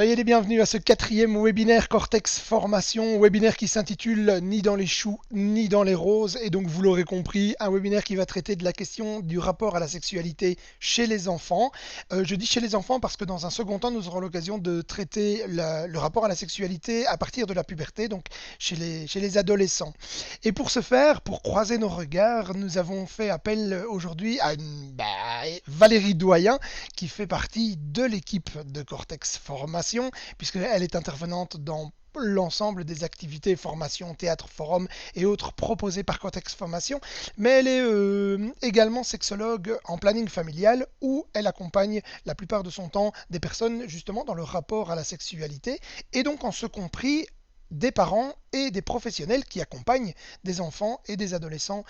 Soyez les bienvenus à ce quatrième webinaire Cortex Formation, webinaire qui s'intitule Ni dans les choux, ni dans les roses. Et donc, vous l'aurez compris, un webinaire qui va traiter de la question du rapport à la sexualité chez les enfants. Je dis chez les enfants parce que dans un second temps, nous aurons l'occasion de traiter le rapport à la sexualité à partir de la puberté, donc chez les adolescents. Et pour ce faire, pour croiser nos regards, nous avons fait appel aujourd'hui à Valérie Doyen, qui fait partie de l'équipe de Cortex Formation, puisqu'elle est intervenante dans l'ensemble des activités, formation, théâtre, forum et autres proposées par Cortex Formation, mais elle est également sexologue en planning familial où elle accompagne la plupart de son temps des personnes justement dans le rapport à la sexualité et donc en ce compris des parents et des professionnels qui accompagnent des enfants et des adolescents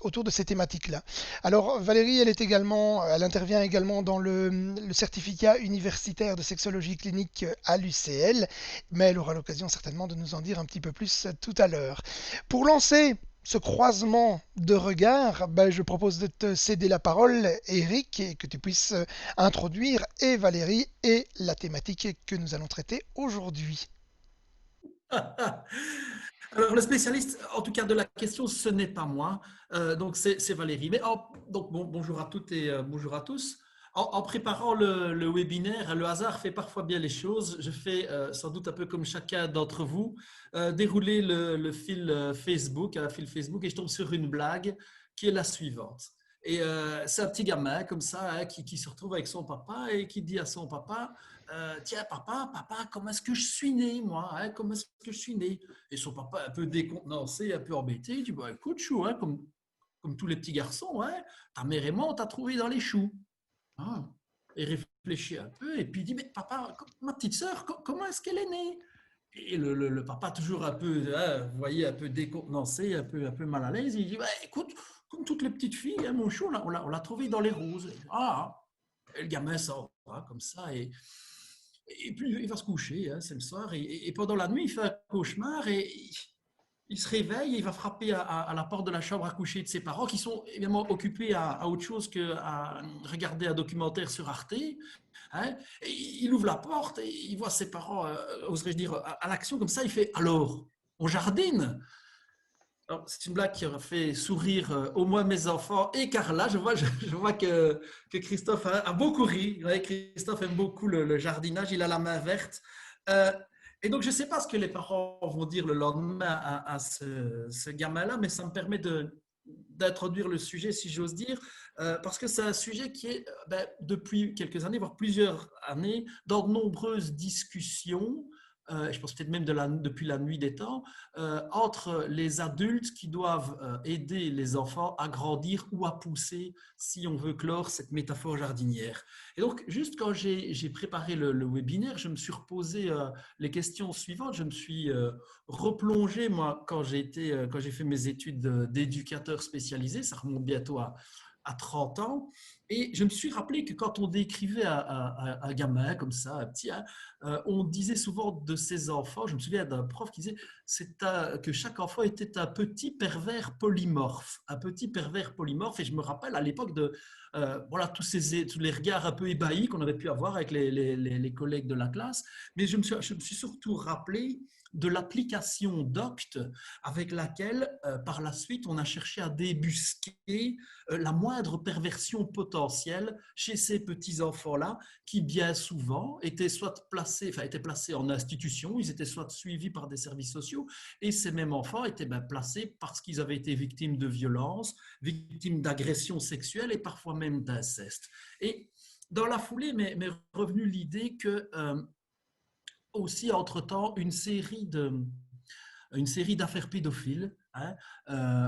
autour de ces thématiques-là. Alors Valérie, elle intervient également dans le certificat universitaire de sexologie clinique à l'UCL, mais elle aura l'occasion certainement de nous en dire un petit peu plus tout à l'heure. Pour lancer ce croisement de regards, je propose de te céder la parole, Eric, et que tu puisses introduire et Valérie et la thématique que nous allons traiter aujourd'hui. Alors, le spécialiste, en tout cas, de la question, ce n'est pas moi. Donc, c'est Valérie. Donc, bonjour à toutes et bonjour à tous. En préparant le webinaire, le hasard fait parfois bien les choses. Je fais sans doute un peu comme chacun d'entre vous, dérouler le fil Facebook, un fil Facebook, et je tombe sur une blague qui est la suivante. Et c'est un petit gamin comme ça qui se retrouve avec son papa et qui dit à son papa, tiens papa, comment est-ce que je suis né moi, hein, comment est-ce que je suis né? Et son papa un peu décontenancé, un peu embêté, il dit, bah, écoute chou, hein, comme tous les petits garçons, hein, ta mère et moi on t'a trouvé dans les choux. Ah. Et réfléchit un peu et puis il dit, mais papa, ma petite sœur, comment est-ce qu'elle est née? Et le papa, toujours un peu, hein, vous voyez, un peu décontenancé, un peu mal à l'aise, il dit, bah, écoute, comme toutes les petites filles, hein, mon chou, on l'a trouvé dans les roses. Ah, et le gamin sort hein, comme ça et puis il va se coucher, hein, c'est le soir, et pendant la nuit, il fait un cauchemar et il se réveille et il va frapper à la porte de la chambre à coucher de ses parents qui sont évidemment occupés à autre chose qu'à regarder un documentaire sur Arte. Hein, et il ouvre la porte et il voit ses parents, oserais-je dire, à l'action comme ça. Il fait alors, on jardine. C'est une blague qui aurait fait sourire au moins mes enfants et Carla. Je vois que Christophe a beaucoup ri. Ouais, Christophe aime beaucoup le jardinage, il a la main verte. Euh, et donc, je ne sais pas ce que les parents vont dire le lendemain à ce gamin-là, mais ça me permet d'introduire le sujet, si j'ose dire, parce que c'est un sujet qui est, depuis quelques années, voire plusieurs années, dans de nombreuses discussions, je pense peut-être même depuis la nuit des temps, entre les adultes qui doivent aider les enfants à grandir ou à pousser, si on veut clore cette métaphore jardinière. Et donc, juste quand j'ai préparé le webinaire, je me suis reposé les questions suivantes. Je me suis replongé, moi, quand j'ai fait mes études d'éducateur spécialisé, ça remonte bientôt à 30 ans. Et je me suis rappelé que quand on décrivait un gamin comme ça, un petit, hein, on disait souvent de ses enfants, je me souviens d'un prof qui disait que chaque enfant était un petit pervers polymorphe, un petit pervers polymorphe. Et je me rappelle à l'époque de voilà, tous les regards un peu ébahis qu'on avait pu avoir avec les collègues de la classe. Mais je me suis surtout rappelé de l'application Doct avec laquelle, par la suite, on a cherché à débusquer la moindre perversion potentielle chez ces petits-enfants-là qui, bien souvent, étaient placés en institution, ils étaient soit suivis par des services sociaux, et ces mêmes enfants étaient placés parce qu'ils avaient été victimes de violences, victimes d'agressions sexuelles et parfois même d'inceste. Et dans la foulée m'est revenue l'idée que, aussi, entre-temps, une série d'affaires pédophiles hein,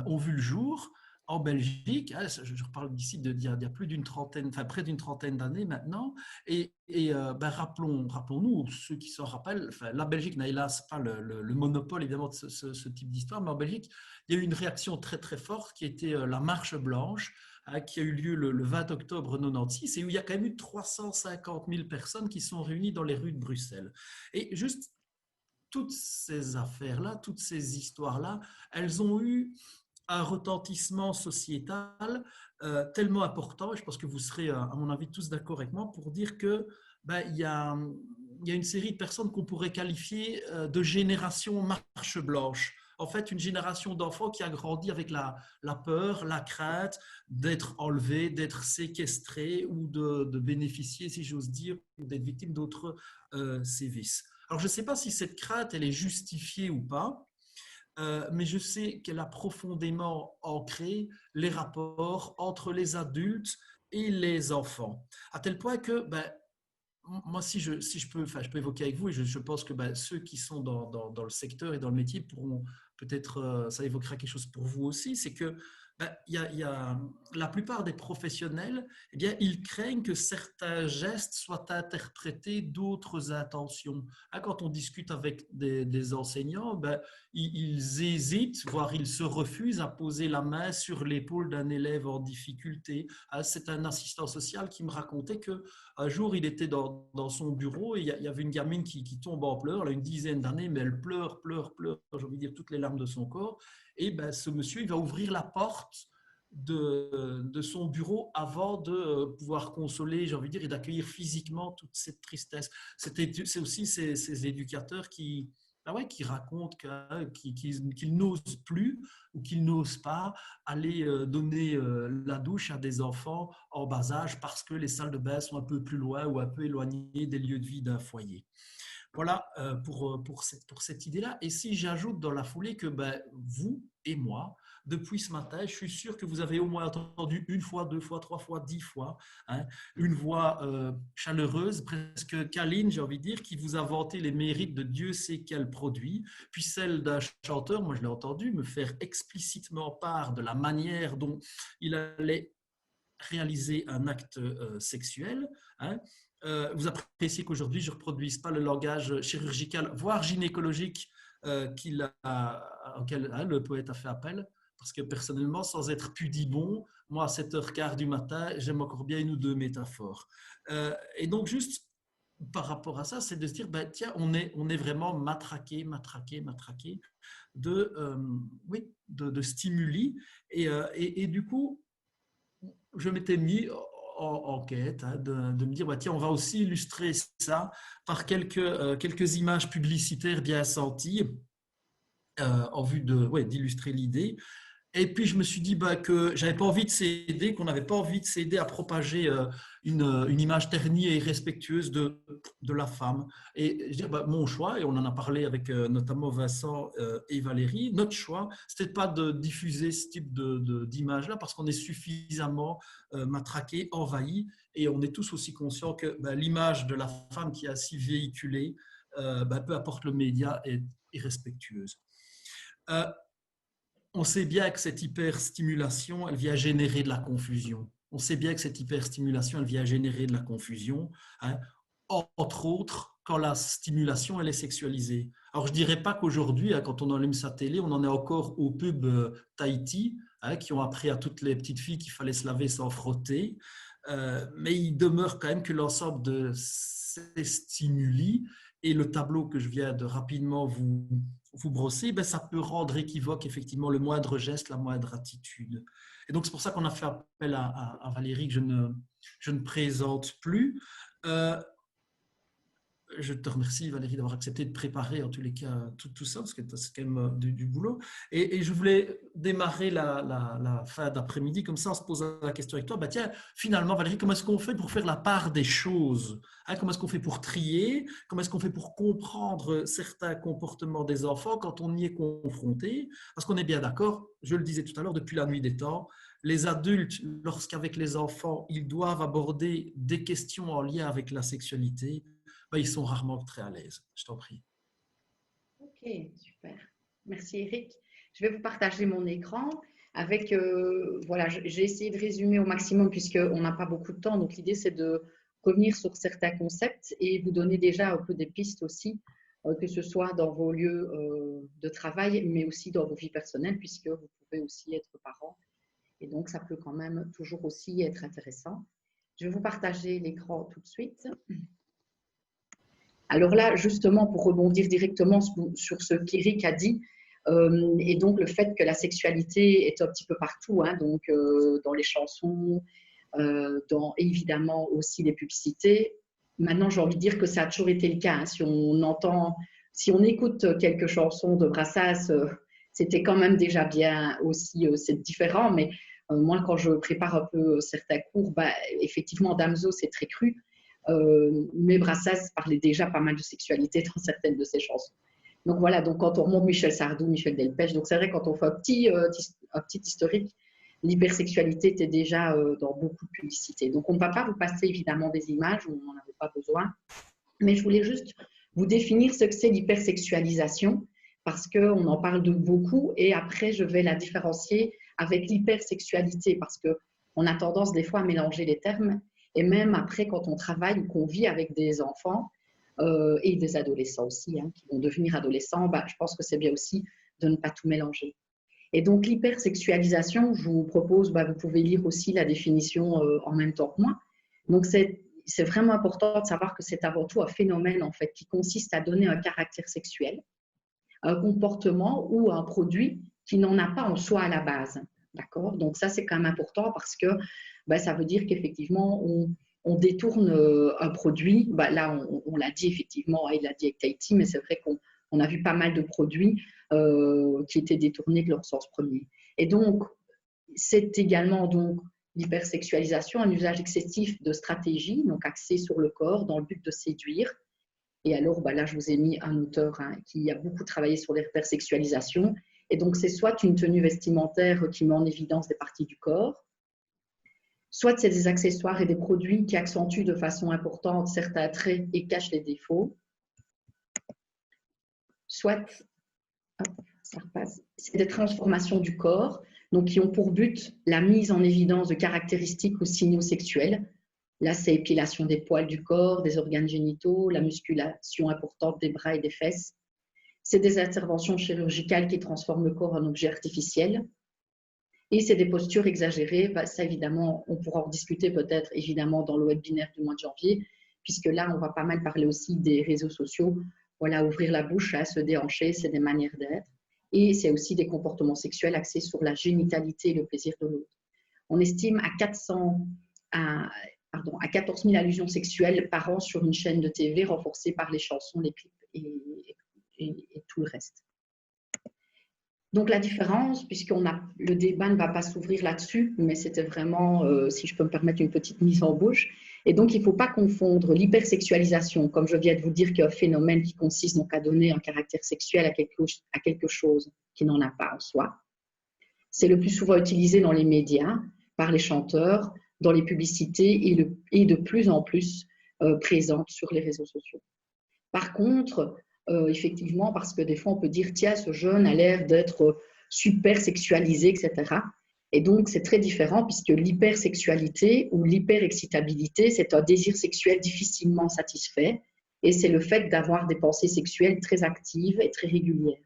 ont vu le jour en Belgique. Hein, je reparle d'ici d'il y a plus d'une trentaine, enfin près d'une trentaine d'années maintenant. Et rappelons-nous, ceux qui s'en rappellent, enfin, la Belgique n'a hélas pas le monopole évidemment de ce type d'histoire, mais en Belgique, il y a eu une réaction très très forte qui était la marche blanche hein, qui a eu lieu le 20 octobre 96 et où il y a quand même eu 350 000 personnes qui sont réunies dans les rues de Bruxelles. Et juste toutes ces affaires-là, toutes ces histoires-là, elles ont eu un retentissement sociétal tellement important, et je pense que vous serez, à mon avis, tous d'accord avec moi pour dire que il y a il y a une série de personnes qu'on pourrait qualifier de génération marche blanche. En fait, une génération d'enfants qui a grandi avec la peur, la crainte d'être enlevé, d'être séquestré ou de bénéficier, si j'ose dire, ou d'être victime d'autres sévices. Alors, je ne sais pas si cette crainte, elle est justifiée ou pas, mais je sais qu'elle a profondément ancré les rapports entre les adultes et les enfants. À tel point que, ben, moi, si je peux, enfin, je peux évoquer avec vous, et je pense que ben, ceux qui sont dans le secteur et dans le métier pourront peut-être, ça évoquera quelque chose pour vous aussi, c'est que ben, il y a la plupart des professionnels, eh bien, ils craignent que certains gestes soient interprétés d'autres intentions. Hein, quand on discute avec des enseignants, ben, ils hésitent, voire ils se refusent à poser la main sur l'épaule d'un élève en difficulté. Hein, c'est un assistant social qui me racontait que un jour, il était dans son bureau et il y avait une gamine qui tombe en pleurs, elle a une dizaine d'années, mais elle pleure, pleure, pleure, j'ai envie de dire toutes les larmes de son corps. Et ben, ce monsieur, il va ouvrir la porte de son bureau avant de pouvoir consoler, j'ai envie de dire, et d'accueillir physiquement toute cette tristesse. C'est aussi ces éducateurs qui, ah ouais, qui racontent qu'ils n'osent plus ou qu'ils n'osent pas aller donner la douche à des enfants en bas âge parce que les salles de bain sont un peu plus loin ou un peu éloignées des lieux de vie d'un foyer. Voilà pour cette idée-là. Et si j'ajoute dans la foulée que ben, vous et moi, depuis ce matin, je suis sûr que vous avez au moins entendu une fois, deux fois, trois fois, 10 fois, hein, une voix chaleureuse, presque câline, j'ai envie de dire, qui vous a vanté les mérites de Dieu sait quel produit, puis celle d'un chanteur, moi je l'ai entendu, me faire explicitement part de la manière dont il allait réaliser un acte sexuel. Hein. Vous appréciez qu'aujourd'hui, je ne reproduise pas le langage chirurgical, voire gynécologique auquel hein, le poète a fait appel. Parce que personnellement, sans être pudibond, moi, à 7h15 du matin, j'aime encore bien une ou deux métaphores. Et donc, juste par rapport à ça, c'est de se dire, ben, tiens, on est vraiment matraqué oui, de stimuli. Et du coup, je m'étais mis en quête hein, de me dire, bah, tiens, on va aussi illustrer ça par quelques images publicitaires bien senties en vue d'illustrer l'idée. Et puis, je me suis dit bah, que j'avais pas envie de céder, qu'on n'avait pas envie de céder à propager une image ternie et irrespectueuse de la femme. Et je dis, bah, mon choix, et on en a parlé avec notamment Vincent et Valérie, notre choix, c'était pas de diffuser ce type d'image-là parce qu'on est suffisamment matraqué, envahi, et on est tous aussi conscients que bah, l'image de la femme qui est ainsi véhiculée, bah, peu importe le média, est irrespectueuse. On sait bien que cette hyperstimulation, elle vient générer de la confusion. On sait bien que cette hyperstimulation, elle vient générer de la confusion, hein, entre autres quand la stimulation, elle est sexualisée. Alors, je ne dirais pas qu'aujourd'hui, hein, quand on allume sa télé, on en est encore aux pubs Tahiti, hein, qui ont appris à toutes les petites filles qu'il fallait se laver sans frotter. Mais il demeure quand même que l'ensemble de ces stimuli et le tableau que je viens de rapidement vous brosser, ben, ça peut rendre équivoque effectivement le moindre geste, la moindre attitude. Et donc c'est pour ça qu'on a fait appel à Valérie que je ne présente plus. Je te remercie Valérie d'avoir accepté de préparer en tous les cas tout ça, parce que c'est quand même du boulot. Et je voulais démarrer la fin d'après-midi comme ça en se posant la question avec toi. Bah tiens, finalement Valérie, comment est-ce qu'on fait pour faire la part des choses hein, comment est-ce qu'on fait pour trier? Comment est-ce qu'on fait pour comprendre certains comportements des enfants quand on y est confronté? Parce qu'on est bien d'accord, je le disais tout à l'heure, depuis la nuit des temps, les adultes, lorsqu'avec les enfants, ils doivent aborder des questions en lien avec la sexualité, ben, ils sont rarement très à l'aise. Je t'en prie. Ok, super. Merci Eric. Je vais vous partager mon écran avec, voilà, j'ai essayé de résumer au maximum puisqu'on n'a pas beaucoup de temps. Donc l'idée, c'est de revenir sur certains concepts et vous donner déjà un peu des pistes aussi, que ce soit dans vos lieux de travail, mais aussi dans vos vies personnelles, puisque vous pouvez aussi être parent. Et donc, ça peut quand même toujours aussi être intéressant. Je vais vous partager l'écran tout de suite. Alors là, justement, pour rebondir directement sur ce qu'Éric a dit, et donc le fait que la sexualité est un petit peu partout, hein, donc dans les chansons, dans évidemment aussi les publicités, Maintenant, j'ai envie de dire que ça a toujours été le cas. Hein. Si on écoute quelques chansons de Brassens, c'était quand même déjà bien aussi, c'est différent. Mais moi, quand je prépare un peu certains cours, bah, effectivement, Damso, c'est très cru. Mais Brassens parlait déjà pas mal de sexualité dans certaines de ses chansons. Donc voilà, donc quand on remonte Michel Sardou, Michel Delpech, donc c'est vrai, quand on fait un petit historique, l'hypersexualité était déjà dans beaucoup de publicités. Donc on ne va pas vous passer évidemment des images, on n'en avait pas besoin, mais je voulais juste vous définir ce que c'est l'hypersexualisation, parce qu'on en parle de beaucoup, et après je vais la différencier avec l'hypersexualité, parce qu'on a tendance des fois à mélanger les termes, et même après quand on travaille ou qu'on vit avec des enfants, et des adolescents aussi, hein, qui vont devenir adolescents, bah, je pense que c'est bien aussi de ne pas tout mélanger. Et donc l'hypersexualisation, je vous propose, bah, vous pouvez lire aussi la définition en même temps que moi. Donc c'est vraiment important de savoir que c'est avant tout un phénomène en fait qui consiste à donner un caractère sexuel, un comportement ou un produit qui n'en a pas en soi à la base. D'accord? Donc ça c'est quand même important parce que bah, ça veut dire qu'effectivement on détourne un produit. Bah, là on l'a dit effectivement, il l'a dit avec Tahiti, mais c'est vrai qu'on a vu pas mal de produits qui étaient détournés de leur sens premier. Et donc, c'est également donc l'hypersexualisation, un usage excessif de stratégies, donc axées sur le corps, dans le but de séduire. Et alors, bah là, je vous ai mis un auteur hein, qui a beaucoup travaillé sur l'hypersexualisation. Et donc, c'est soit une tenue vestimentaire qui met en évidence des parties du corps, soit c'est des accessoires et des produits qui accentuent de façon importante certains traits et cachent les défauts, soit ça repasse. C'est des transformations du corps, donc qui ont pour but la mise en évidence de caractéristiques ou signaux sexuels. Là, c'est épilation des poils du corps, des organes génitaux, la musculation importante des bras et des fesses. C'est des interventions chirurgicales qui transforment le corps en objet artificiel. Et c'est des postures exagérées. Bah, ça, évidemment, on pourra en discuter peut-être, évidemment, dans le webinaire du mois de janvier, puisque là, on va pas mal parler aussi des réseaux sociaux. Voilà, ouvrir la bouche, se déhancher, c'est des manières d'être. Et c'est aussi des comportements sexuels axés sur la génitalité et le plaisir de l'autre. On estime à 14 000 allusions sexuelles par an sur une chaîne de TV, renforcées par les chansons, les clips et tout le reste. Donc la différence, le débat ne va pas s'ouvrir là-dessus, mais c'était vraiment, si je peux me permettre, une petite mise en bouche. Et donc, il ne faut pas confondre l'hypersexualisation, comme je viens de vous dire, qui est un phénomène qui consiste donc à donner un caractère sexuel à quelque chose qui n'en a pas en soi. C'est le plus souvent utilisé dans les médias, par les chanteurs, dans les publicités et de plus en plus présente sur les réseaux sociaux. Par contre, effectivement, parce que des fois, on peut dire, tiens, ce jeune a l'air d'être super sexualisé, etc. Et donc, c'est très différent puisque l'hypersexualité ou l'hyperexcitabilité, c'est un désir sexuel difficilement satisfait et c'est le fait d'avoir des pensées sexuelles très actives et très régulières.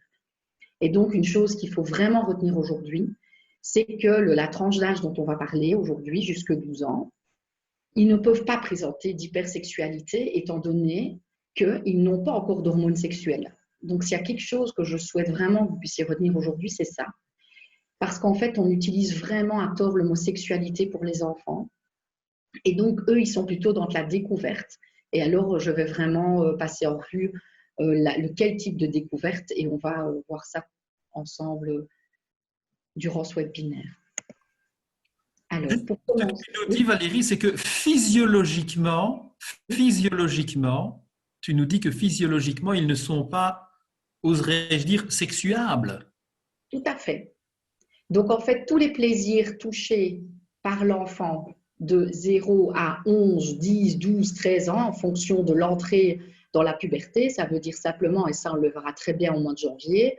Et donc, une chose qu'il faut vraiment retenir aujourd'hui, c'est que la tranche d'âge dont on va parler aujourd'hui, jusque 12 ans, ils ne peuvent pas présenter d'hypersexualité étant donné qu'ils n'ont pas encore d'hormones sexuelles. Donc, s'il y a quelque chose que je souhaite vraiment que vous puissiez retenir aujourd'hui, c'est ça. Parce qu'en fait, on utilise vraiment à tort le mot sexualité pour les enfants. Et donc, eux, ils sont plutôt dans la découverte. Et alors, je vais vraiment passer en revue quel type de découverte et on va voir ça ensemble durant ce webinaire. Alors, pour commencer, ce que tu nous dis, Valérie, c'est que physiologiquement, tu nous dis que physiologiquement, ils ne sont pas, oserais-je dire, sexuables. Tout à fait. Donc, en fait, tous les plaisirs touchés par l'enfant de 0 à 11, 10, 12, 13 ans, en fonction de l'entrée dans la puberté, ça veut dire simplement, et ça on le verra très bien au mois de janvier,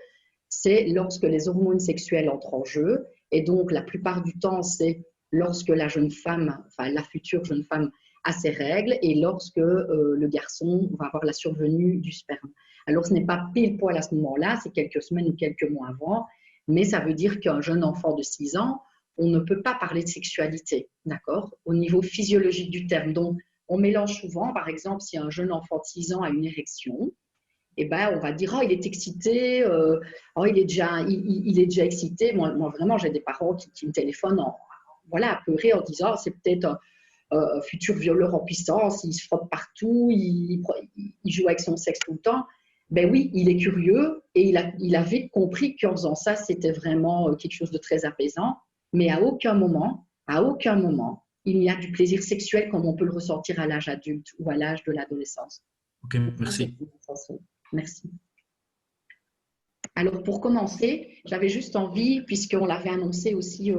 c'est lorsque les hormones sexuelles entrent en jeu. Et donc, la plupart du temps, c'est lorsque la jeune femme, enfin la future jeune femme, a ses règles et lorsque le garçon va avoir la survenue du sperme. Alors, ce n'est pas pile poil à ce moment-là, c'est quelques semaines ou quelques mois avant, mais ça veut dire qu'un jeune enfant de 6 ans, on ne peut pas parler de sexualité, d'accord, au niveau physiologique du terme. Donc, on mélange souvent, par exemple, si un jeune enfant de 6 ans a une érection, eh ben, on va dire, oh, il est excité, oh, il est déjà excité. Moi vraiment, j'ai des parents qui me téléphonent voilà, apeurés en disant, c'est peut-être futur violeur en puissance, il se frotte partout, il joue avec son sexe tout le temps. Ben oui, il est curieux et il a vite compris qu'en faisant ça, c'était vraiment quelque chose de très apaisant. Mais à aucun moment, il n'y a du plaisir sexuel comme on peut le ressentir à l'âge adulte ou à l'âge de l'adolescence. Ok, merci. Merci. Alors, pour commencer, j'avais juste envie, puisqu'on l'avait annoncé aussi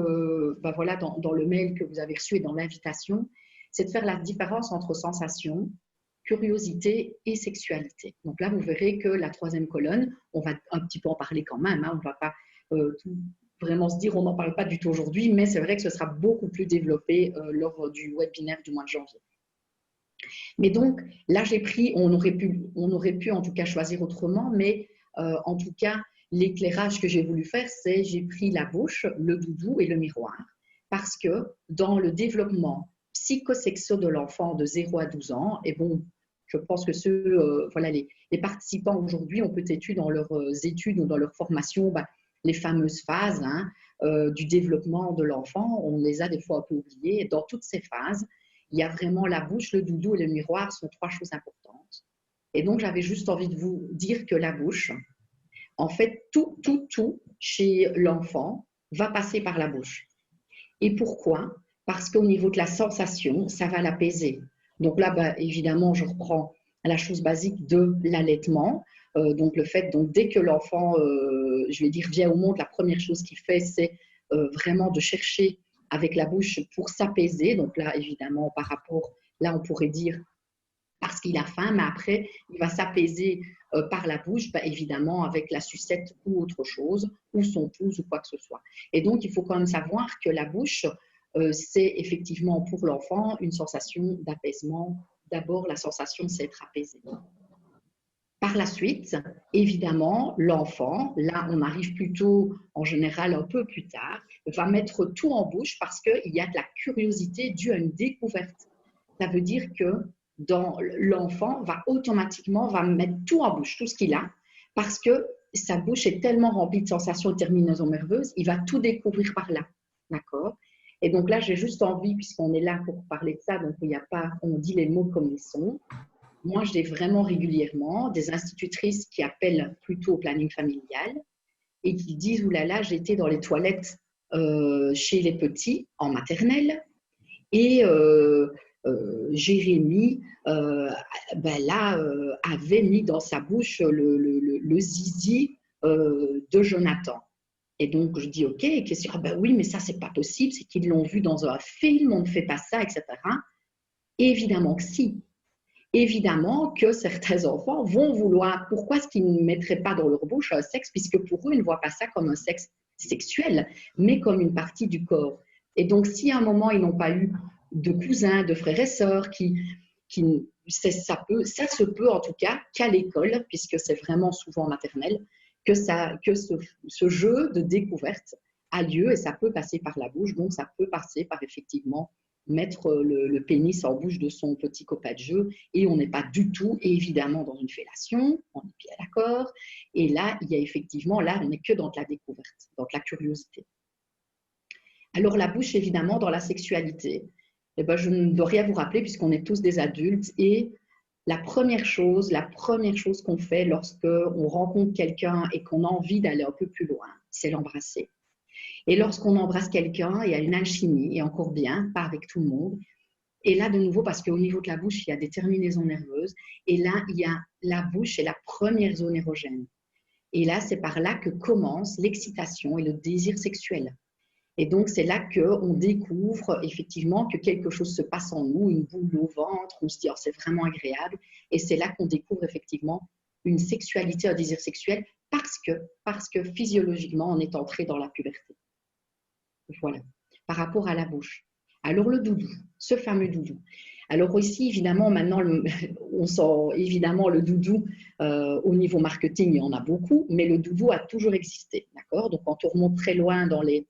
voilà, dans le mail que vous avez reçu et dans l'invitation, c'est de faire la différence entre sensation, curiosité et sexualité. Donc là, vous verrez que la troisième colonne, on va un petit peu en parler quand même, hein, on ne va pas tout vraiment se dire on n'en parle pas du tout aujourd'hui, mais c'est vrai que ce sera beaucoup plus développé lors du webinaire du mois de janvier. Mais donc, là, j'ai pris, on aurait pu en tout cas choisir autrement, mais en tout cas, l'éclairage que j'ai voulu faire, c'est j'ai pris la bouche, le doudou et le miroir, parce que dans le développement psychosexuel de l'enfant de 0 à 12 ans, et bon, je pense que voilà, les participants aujourd'hui ont peut-être eu dans leurs études ou dans leur formation les fameuses phases hein, du développement de l'enfant. On les a des fois un peu oubliées. Et dans toutes ces phases, il y a vraiment la bouche, le doudou et le miroir sont 3 choses importantes. Et donc, j'avais juste envie de vous dire que la bouche, en fait, tout chez l'enfant va passer par la bouche. Et pourquoi? Parce qu'au niveau de la sensation, ça va l'apaiser. Donc là, évidemment, je reprends la chose basique de l'allaitement. Donc le fait, donc dès que l'enfant, je vais dire, vient au monde, la première chose qu'il fait, c'est vraiment de chercher avec la bouche pour s'apaiser. Donc là, évidemment, par rapport, là, on pourrait dire parce qu'il a faim, mais après, il va s'apaiser par la bouche, évidemment, avec la sucette ou autre chose, ou son pouce ou quoi que ce soit. Et donc, il faut quand même savoir que la bouche, c'est effectivement pour l'enfant une sensation d'apaisement. D'abord, la sensation, c'est être apaisé. Par la suite, évidemment, l'enfant, là on arrive plutôt en général un peu plus tard, va mettre tout en bouche parce qu'il y a de la curiosité due à une découverte. Ça veut dire que l'enfant va automatiquement mettre tout en bouche, tout ce qu'il a, parce que sa bouche est tellement remplie de sensations et terminaisons nerveuses, il va tout découvrir par là. D'accord? Et donc là, j'ai juste envie, puisqu'on est là pour parler de ça, donc il n'y a pas, on dit les mots comme ils sont. Moi, j'ai vraiment régulièrement des institutrices qui appellent plutôt au planning familial et qui disent « Oulala, j'étais dans les toilettes chez les petits en maternelle et Jérémy avait mis dans sa bouche le zizi de Jonathan. » Et donc, je dis « Ok, qu'est-ce que oui, mais ça, c'est pas possible, c'est qu'ils l'ont vu dans un film, on ne fait pas ça, etc. » Évidemment que si. Évidemment que certains enfants vont vouloir, pourquoi est-ce qu'ils ne mettraient pas dans leur bouche un sexe, puisque pour eux, ils ne voient pas ça comme un sexe sexuel, mais comme une partie du corps. Et donc, si à un moment, ils n'ont pas eu de cousins, de frères et sœurs, ça se peut en tout cas qu'à l'école, puisque c'est vraiment souvent maternel, que ce jeu de découverte a lieu et ça peut passer par la bouche, donc ça peut passer par effectivement mettre le pénis en bouche de son petit copain de jeu et on n'est pas du tout évidemment dans une fellation, on est bien d'accord, et là il y a effectivement, là on n'est que dans de la découverte, dans de la curiosité. Alors la bouche évidemment dans la sexualité, eh ben, je ne dois rien vous rappeler puisqu'on est tous des adultes et la première chose qu'on fait lorsque on rencontre quelqu'un et qu'on a envie d'aller un peu plus loin, c'est l'embrasser. Et lorsqu'on embrasse quelqu'un, il y a une alchimie, et encore bien, pas avec tout le monde. Et là, de nouveau, parce qu'au niveau de la bouche, il y a des terminaisons nerveuses. Et là, il y a la bouche, c'est la première zone érogène. Et là, c'est par là que commence l'excitation et le désir sexuel. Et donc, c'est là qu'on découvre effectivement que quelque chose se passe en nous, une boule au ventre, on se dit, oh, c'est vraiment agréable. Et c'est là qu'on découvre effectivement une sexualité, un désir sexuel, parce que physiologiquement, on est entré dans la puberté. Voilà, par rapport à la bouche. Alors le doudou, ce fameux doudou. Alors ici, évidemment, maintenant, on sent évidemment le doudou au niveau marketing, il y en a beaucoup, mais le doudou a toujours existé, d'accord? Donc quand on remonte très loin dans les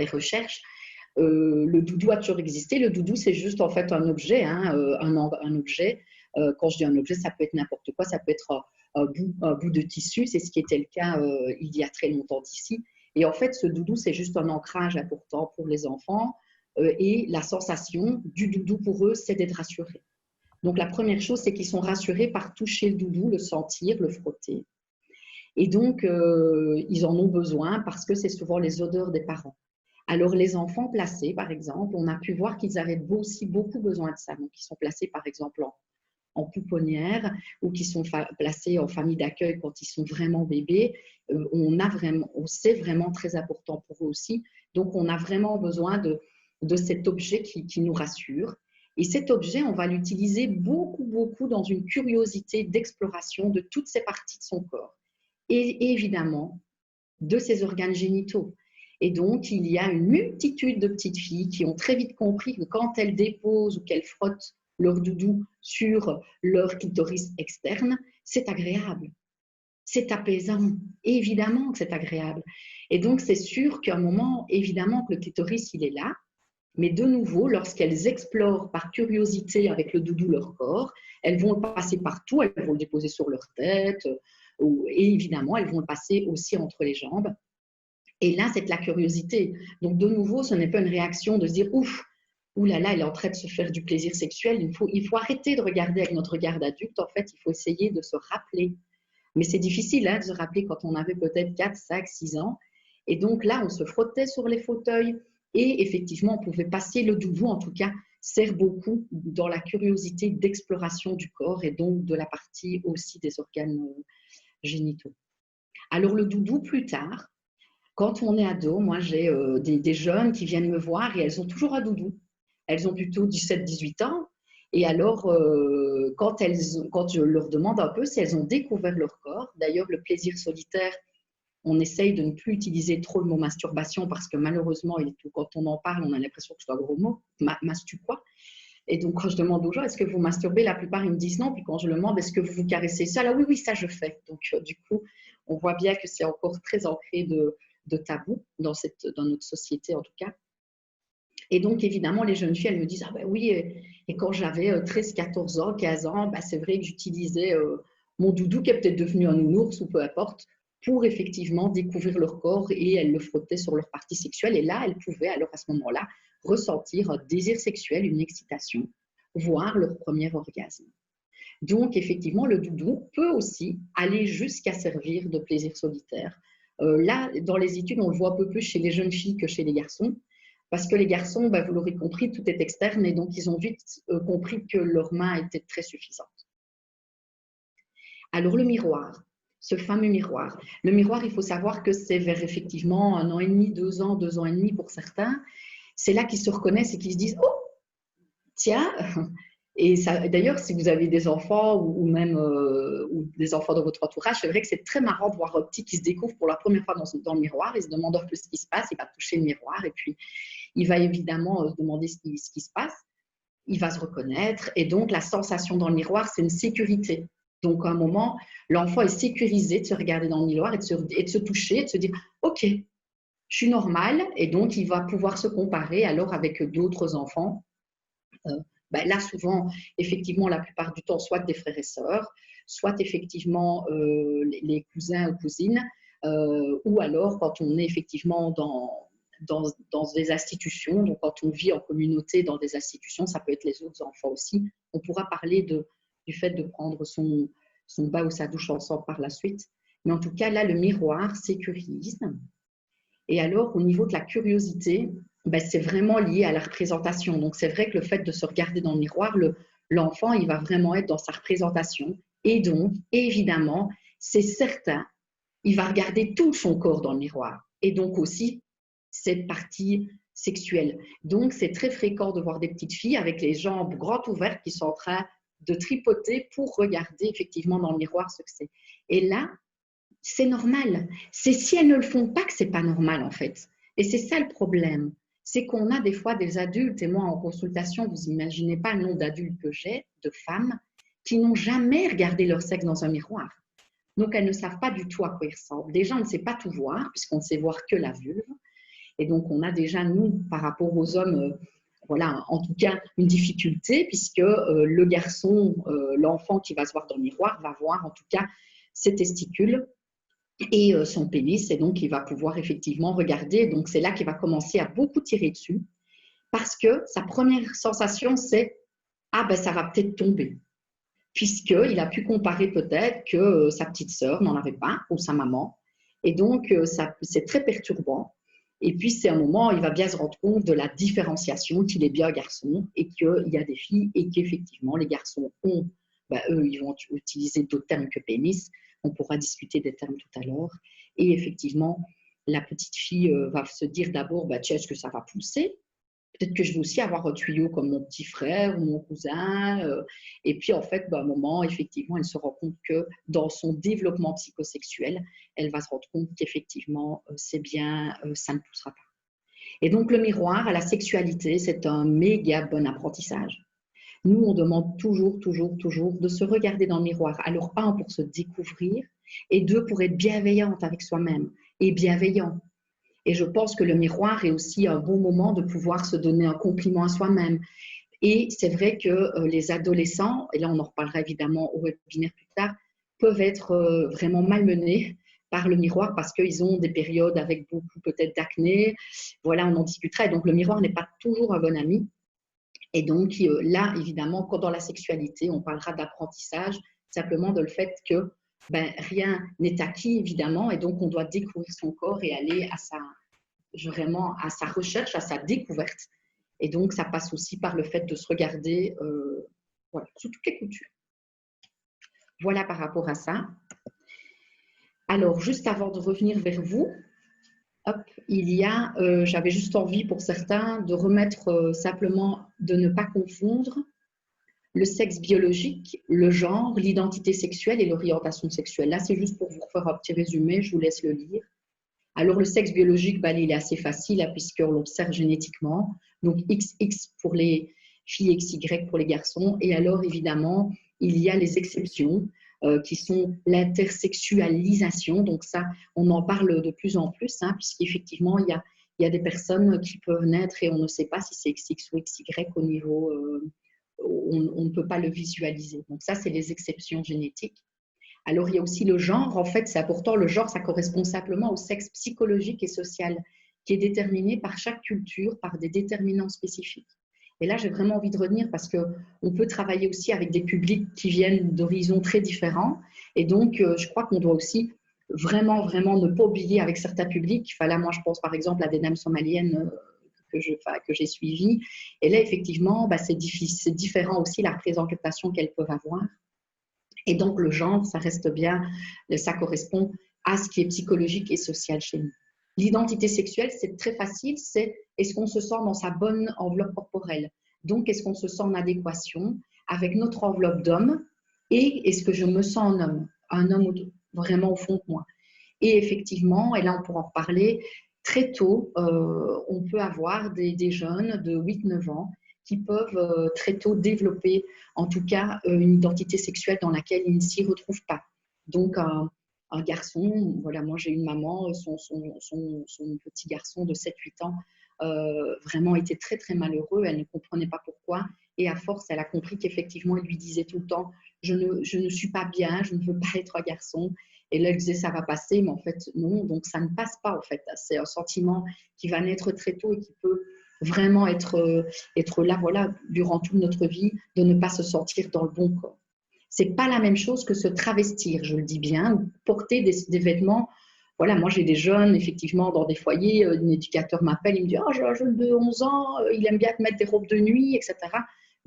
recherches, le doudou a toujours existé. Le doudou, c'est juste en fait un objet, hein, un objet. Quand je dis un objet, ça peut être n'importe quoi, ça peut être un bout de tissu, c'est ce qui était le cas il y a très longtemps d'ici. Et en fait, ce doudou, c'est juste un ancrage important pour les enfants. et la sensation du doudou pour eux, c'est d'être rassurés. Donc, la première chose, c'est qu'ils sont rassurés par toucher le doudou, le sentir, le frotter. Et donc, ils en ont besoin parce que c'est souvent les odeurs des parents. Alors, les enfants placés, par exemple, on a pu voir qu'ils avaient aussi beaucoup besoin de ça. Donc, ils sont placés, par exemple, en pouponnière ou qui sont placés en famille d'accueil quand ils sont vraiment bébés. C'est vraiment très important pour eux aussi. Donc, on a vraiment besoin de cet objet qui nous rassure. Et cet objet, on va l'utiliser beaucoup, beaucoup dans une curiosité d'exploration de toutes ces parties de son corps. Et évidemment, de ses organes génitaux. Et donc, il y a une multitude de petites filles qui ont très vite compris que quand elles déposent ou qu'elles frottent leur doudou sur leur clitoris externe, c'est agréable, c'est apaisant. Évidemment que c'est agréable. Et donc, c'est sûr qu'à un moment, évidemment que le clitoris, il est là, mais de nouveau, lorsqu'elles explorent par curiosité avec le doudou leur corps, elles vont le passer partout, elles vont le déposer sur leur tête, et évidemment, elles vont le passer aussi entre les jambes. Et là, c'est de la curiosité. Donc, de nouveau, ce n'est pas une réaction de se dire « ouf, oulala, elle est en train de se faire du plaisir sexuel ». Il faut arrêter de regarder avec notre regard d'adulte. En fait, il faut essayer de se rappeler. Mais c'est difficile de se rappeler quand on avait peut-être 4, 5, 6 ans. Et donc là, on se frottait sur les fauteuils et effectivement, on pouvait passer le doudou, en tout cas, sert beaucoup dans la curiosité d'exploration du corps et donc de la partie aussi des organes génitaux. Alors, le doudou, plus tard, quand on est ado, moi j'ai des jeunes qui viennent me voir et elles ont toujours un doudou. Elles ont plutôt 17-18 ans. Et alors, quand je leur demande un peu si elles ont découvert leur corps, d'ailleurs le plaisir solitaire, on essaye de ne plus utiliser trop le mot masturbation parce que malheureusement, quand on en parle, on a l'impression que c'est un gros mot, masturbe quoi. Et donc, quand je demande aux gens, est-ce que vous masturbez? La plupart, ils me disent non. Puis quand je leur demande, est-ce que vous caressez ça? Là, oui, oui, ça, je fais. Donc, du coup, on voit bien que c'est encore très ancré de tabou dans notre société, en tout cas. Et donc, évidemment, les jeunes filles, elles me disent, ah ben oui, et quand j'avais 13, 14 ans, 15 ans, ben, c'est vrai que j'utilisais mon doudou, qui est peut-être devenu un nounours ou peu importe, pour effectivement découvrir leur corps et elles le frottaient sur leur partie sexuelle. Et là, elles pouvaient, alors à ce moment-là, ressentir un désir sexuel, une excitation, voire leur premier orgasme. Donc, effectivement, le doudou peut aussi aller jusqu'à servir de plaisir solitaire. Là, dans les études, on le voit un peu plus chez les jeunes filles que chez les garçons, parce que les garçons, vous l'aurez compris, tout est externe, et donc ils ont vite compris que leur main était très suffisante. Alors, le miroir, ce fameux miroir. Le miroir, il faut savoir que c'est vers effectivement 1 an et demi, 2 ans, 2 ans et demi pour certains. C'est là qu'ils se reconnaissent et qu'ils se disent « Oh, tiens !» Et d'ailleurs, si vous avez des enfants ou même ou des enfants dans votre entourage, c'est vrai que c'est très marrant de voir un petit qui se découvre pour la première fois dans le miroir. Il se demande un peu ce qui se passe, il va toucher le miroir et puis il va évidemment se demander ce qui se passe. Il va se reconnaître et donc la sensation dans le miroir, c'est une sécurité. Donc à un moment, l'enfant est sécurisé de se regarder dans le miroir et de se toucher, et de se dire « Ok, je suis normal » et donc il va pouvoir se comparer alors avec d'autres enfants. Là, souvent, effectivement, la plupart du temps, soit des frères et sœurs, soit effectivement les cousins ou cousines, ou alors quand on est effectivement dans des institutions, donc quand on vit en communauté dans des institutions, ça peut être les autres enfants aussi. On pourra parler du fait de prendre son bain ou sa douche ensemble par la suite. Mais en tout cas, là, le miroir sécurise. Et alors, au niveau de la curiosité, c'est vraiment lié à la représentation. Donc, c'est vrai que le fait de se regarder dans le miroir, l'enfant, il va vraiment être dans sa représentation. Et donc, évidemment, c'est certain, il va regarder tout son corps dans le miroir. Et donc aussi, cette partie sexuelle. Donc, c'est très fréquent de voir des petites filles avec les jambes grandes ouvertes qui sont en train de tripoter pour regarder effectivement dans le miroir ce que c'est. Et là, c'est normal. C'est si elles ne le font pas que c'est pas normal en fait. Et c'est ça le problème. C'est qu'on a des fois des adultes, et moi en consultation, vous imaginez pas le nombre d'adultes que j'ai, de femmes, qui n'ont jamais regardé leur sexe dans un miroir. Donc elles ne savent pas du tout à quoi il ressemble. Déjà, on ne sait pas tout voir, puisqu'on ne sait voir que la vulve. Et donc on a déjà, nous, par rapport aux hommes, voilà, en tout cas, une difficulté, puisque le garçon, l'enfant qui va se voir dans le miroir, va voir en tout cas ses testicules et son pénis, et donc il va pouvoir effectivement regarder. Donc c'est là qu'il va commencer à beaucoup tirer dessus. parce que sa première sensation, c'est « Ah, ben ça va peut-être tomber ». Puisqu'il a pu comparer peut-être que sa petite sœur n'en avait pas, ou sa maman. Et donc, c'est très perturbant. Et puis, c'est un moment où il va bien se rendre compte de la différenciation, qu'il est bien un garçon et qu'il y a des filles et qu'effectivement, les garçons ont, eux, ils vont utiliser d'autres termes que pénis. On pourra discuter des termes tout à l'heure. Et effectivement, la petite fille va se dire d'abord, tiens, est-ce que ça va pousser? Peut-être que je vais aussi avoir un tuyau comme mon petit frère ou mon cousin. Et puis, en fait, à un moment, effectivement, elle se rend compte que dans son développement psychosexuel, elle va se rendre compte qu'effectivement, c'est bien, ça ne poussera pas. Et donc, le miroir à la sexualité, c'est un méga bon apprentissage. Nous, on demande toujours, toujours, toujours de se regarder dans le miroir. Alors, un, pour se découvrir, et deux, pour être bienveillante avec soi-même et bienveillant. Et je pense que le miroir est aussi un bon moment de pouvoir se donner un compliment à soi-même. Et c'est vrai que les adolescents, et là on en reparlera évidemment au webinaire plus tard, peuvent être vraiment malmenés par le miroir parce qu'ils ont des périodes avec beaucoup peut-être d'acné. Voilà, on en discutera. Et donc le miroir n'est pas toujours un bon ami. Et donc là, évidemment, quand dans la sexualité, on parlera d'apprentissage, simplement de le fait que rien n'est acquis, évidemment, et donc on doit découvrir son corps et aller vraiment à sa recherche, à sa découverte. Et donc, ça passe aussi par le fait de se regarder voilà, sous toutes les coutures. Voilà par rapport à ça. Alors, juste avant de revenir vers vous, hop, j'avais juste envie pour certains de remettre simplement, de ne pas confondre le sexe biologique, le genre, l'identité sexuelle et l'orientation sexuelle. Là, c'est juste pour vous refaire un petit résumé, je vous laisse le lire. Alors, le sexe biologique, il est assez facile hein, puisqu'on l'observe génétiquement. Donc, XX pour les filles, XY pour les garçons. Et alors, évidemment, il y a les exceptions qui sont l'intersexualisation. Donc, ça, on en parle de plus en plus, hein, puisqu'effectivement, il y a des personnes qui peuvent naître et on ne sait pas si c'est XX ou XY au niveau… on ne peut pas le visualiser. Donc, ça, c'est les exceptions génétiques. Alors, il y a aussi le genre. En fait, c'est important. Le genre, ça correspond simplement au sexe psychologique et social qui est déterminé par chaque culture, par des déterminants spécifiques. Et là, j'ai vraiment envie de revenir parce qu'on peut travailler aussi avec des publics qui viennent d'horizons très différents. Et donc, je crois qu'on doit aussi vraiment, vraiment ne pas oublier avec certains publics. Enfin, là, moi, je pense par exemple à des dames somaliennes que j'ai suivies. Et là, effectivement, c'est différent aussi la représentation qu'elles peuvent avoir. Et donc, le genre, ça reste bien, ça correspond à ce qui est psychologique et social chez nous. L'identité sexuelle, c'est très facile, c'est est-ce qu'on se sent dans sa bonne enveloppe corporelle? Donc, est-ce qu'on se sent en adéquation avec notre enveloppe d'homme? Et est-ce que je me sens un homme vraiment au fond de moi? Et effectivement, et là on pourra en reparler, très tôt, on peut avoir des jeunes de 8-9 ans qui peuvent très tôt développer, en tout cas, une identité sexuelle dans laquelle ils ne s'y retrouvent pas. Donc, un garçon, voilà, moi j'ai une maman, son petit garçon de 7-8 ans vraiment était très très malheureux, elle ne comprenait pas pourquoi, et à force, elle a compris qu'effectivement, il lui disait tout le temps, je ne suis pas bien, je ne veux pas être un garçon. Et là, elle disait, ça va passer, mais en fait, non. Donc, ça ne passe pas, en fait. C'est un sentiment qui va naître très tôt et qui peut vraiment être là, voilà, durant toute notre vie, de ne pas se sentir dans le bon corps. C'est pas la même chose que se travestir, je le dis bien, ou porter des vêtements. Voilà, moi, j'ai des jeunes, effectivement, dans des foyers, un éducateur m'appelle, il me dit, oh, j'ai un jeune de 11 ans, il aime bien te mettre des robes de nuit, etc.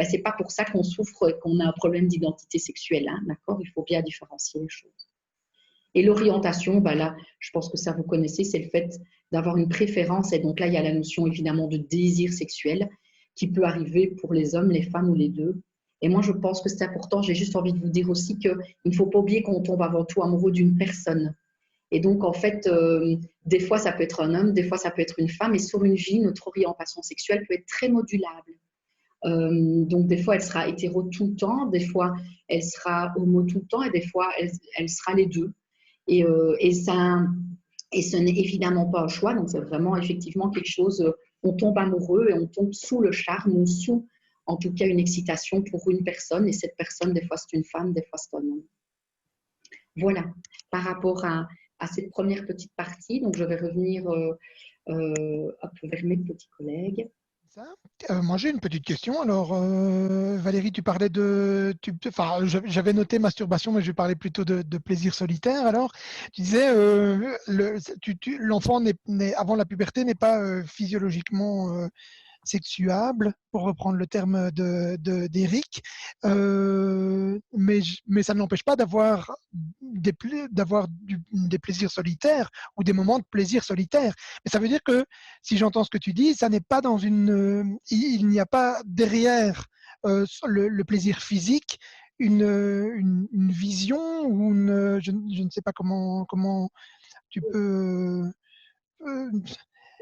C'est pas pour ça qu'on souffre et qu'on a un problème d'identité sexuelle, hein, d'accord? Il faut bien différencier les choses. Et l'orientation, là, je pense que ça vous connaissez, c'est le fait d'avoir une préférence. Et donc là, il y a la notion évidemment de désir sexuel qui peut arriver pour les hommes, les femmes ou les deux. Et moi, je pense que c'est important. J'ai juste envie de vous dire aussi qu'il ne faut pas oublier qu'on tombe avant tout amoureux d'une personne. Et donc, en fait, des fois, ça peut être un homme, des fois, ça peut être une femme. Et sur une vie, notre orientation sexuelle peut être très modulable. Donc, des fois, elle sera hétéro tout le temps, des fois, elle sera homo tout le temps, et des fois, elle sera les deux. Et ce n'est évidemment pas un choix, donc c'est vraiment effectivement quelque chose, on tombe amoureux et on tombe sous le charme ou sous, en tout cas, une excitation pour une personne, et cette personne, des fois c'est une femme, des fois c'est un homme. Voilà, par rapport à cette première petite partie, donc je vais revenir vers mes petits collègues. Ça. Moi, j'ai une petite question. Alors, Valérie, tu parlais enfin, j'avais noté masturbation, mais je vais parler plutôt de plaisir solitaire. Alors, tu disais, l'enfant avant la puberté n'est pas physiologiquement sexuable, pour reprendre le terme d'Éric, mais ça ne l'empêche pas d'avoir des plaisirs solitaires ou des moments de plaisir solitaire. Mais ça veut dire que, si j'entends ce que tu dis, ça n'est pas il n'y a pas derrière le plaisir physique une vision ou je ne sais pas comment tu peux. euh,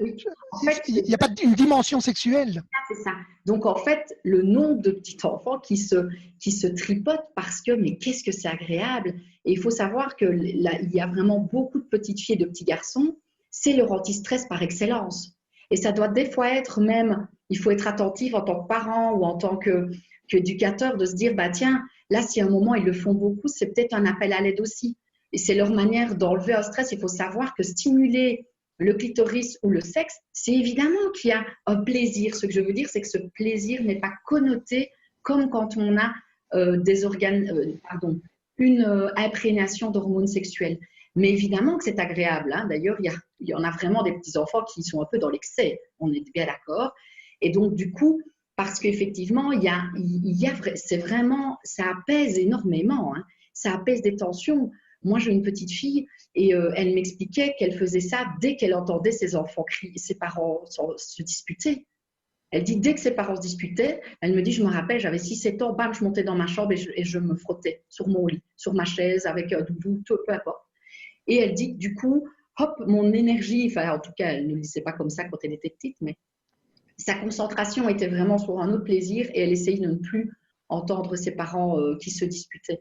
Oui. En fait, il n'y a pas une dimension sexuelle. c'est ça. Donc, en fait, le nombre de petits enfants qui se tripotent parce que, mais qu'est-ce que c'est agréable. Et il faut savoir qu'il y a vraiment beaucoup de petites filles et de petits garçons, c'est leur anti-stress par excellence. Et ça doit des fois être même, il faut être attentif en tant que parent ou en tant qu'éducateur de se dire, bah tiens, là, si à un moment ils le font beaucoup, c'est peut-être un appel à l'aide aussi. Et c'est leur manière d'enlever un stress. Il faut savoir que stimuler le clitoris ou le sexe, c'est évidemment qu'il y a un plaisir. Ce que je veux dire, c'est que ce plaisir n'est pas connoté comme quand on a une imprégnation d'hormones sexuelles. Mais évidemment que c'est agréable. Hein. D'ailleurs, il y en a vraiment des petits-enfants qui sont un peu dans l'excès, on est bien d'accord. Et donc, du coup, parce qu'effectivement, c'est vraiment, ça apaise énormément. Hein. Ça apaise des tensions. Moi, j'ai une petite fille et elle m'expliquait qu'elle faisait ça dès qu'elle entendait ses enfants crier, ses parents se disputer. Elle dit, dès que ses parents se disputaient, elle me dit, je me rappelle, j'avais 6-7 ans, bam, je montais dans ma chambre et je me frottais sur mon lit, sur ma chaise, avec un doudou, peu importe. Et elle dit, du coup, hop, mon énergie, enfin, en tout cas, elle ne le disait pas comme ça quand elle était petite, mais sa concentration était vraiment sur un autre plaisir et elle essayait de ne plus entendre ses parents qui se disputaient.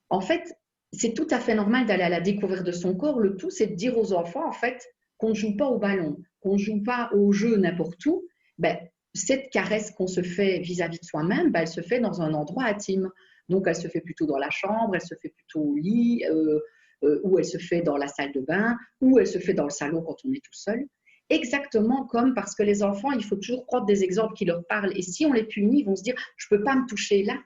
En fait, c'est tout à fait normal d'aller à la découverte de son corps. Le tout, c'est de dire aux enfants, en fait, qu'on ne joue pas au ballon, qu'on ne joue pas au jeu n'importe où. Ben, cette caresse qu'on se fait vis-à-vis de soi-même, ben, elle se fait dans un endroit intime. Donc, elle se fait plutôt dans la chambre, elle se fait plutôt au lit, ou elle se fait dans la salle de bain, ou elle se fait dans le salon quand on est tout seul. Exactement comme parce que les enfants, il faut toujours prendre des exemples qui leur parlent. Et si on les punit, ils vont se dire, je ne peux pas me toucher là.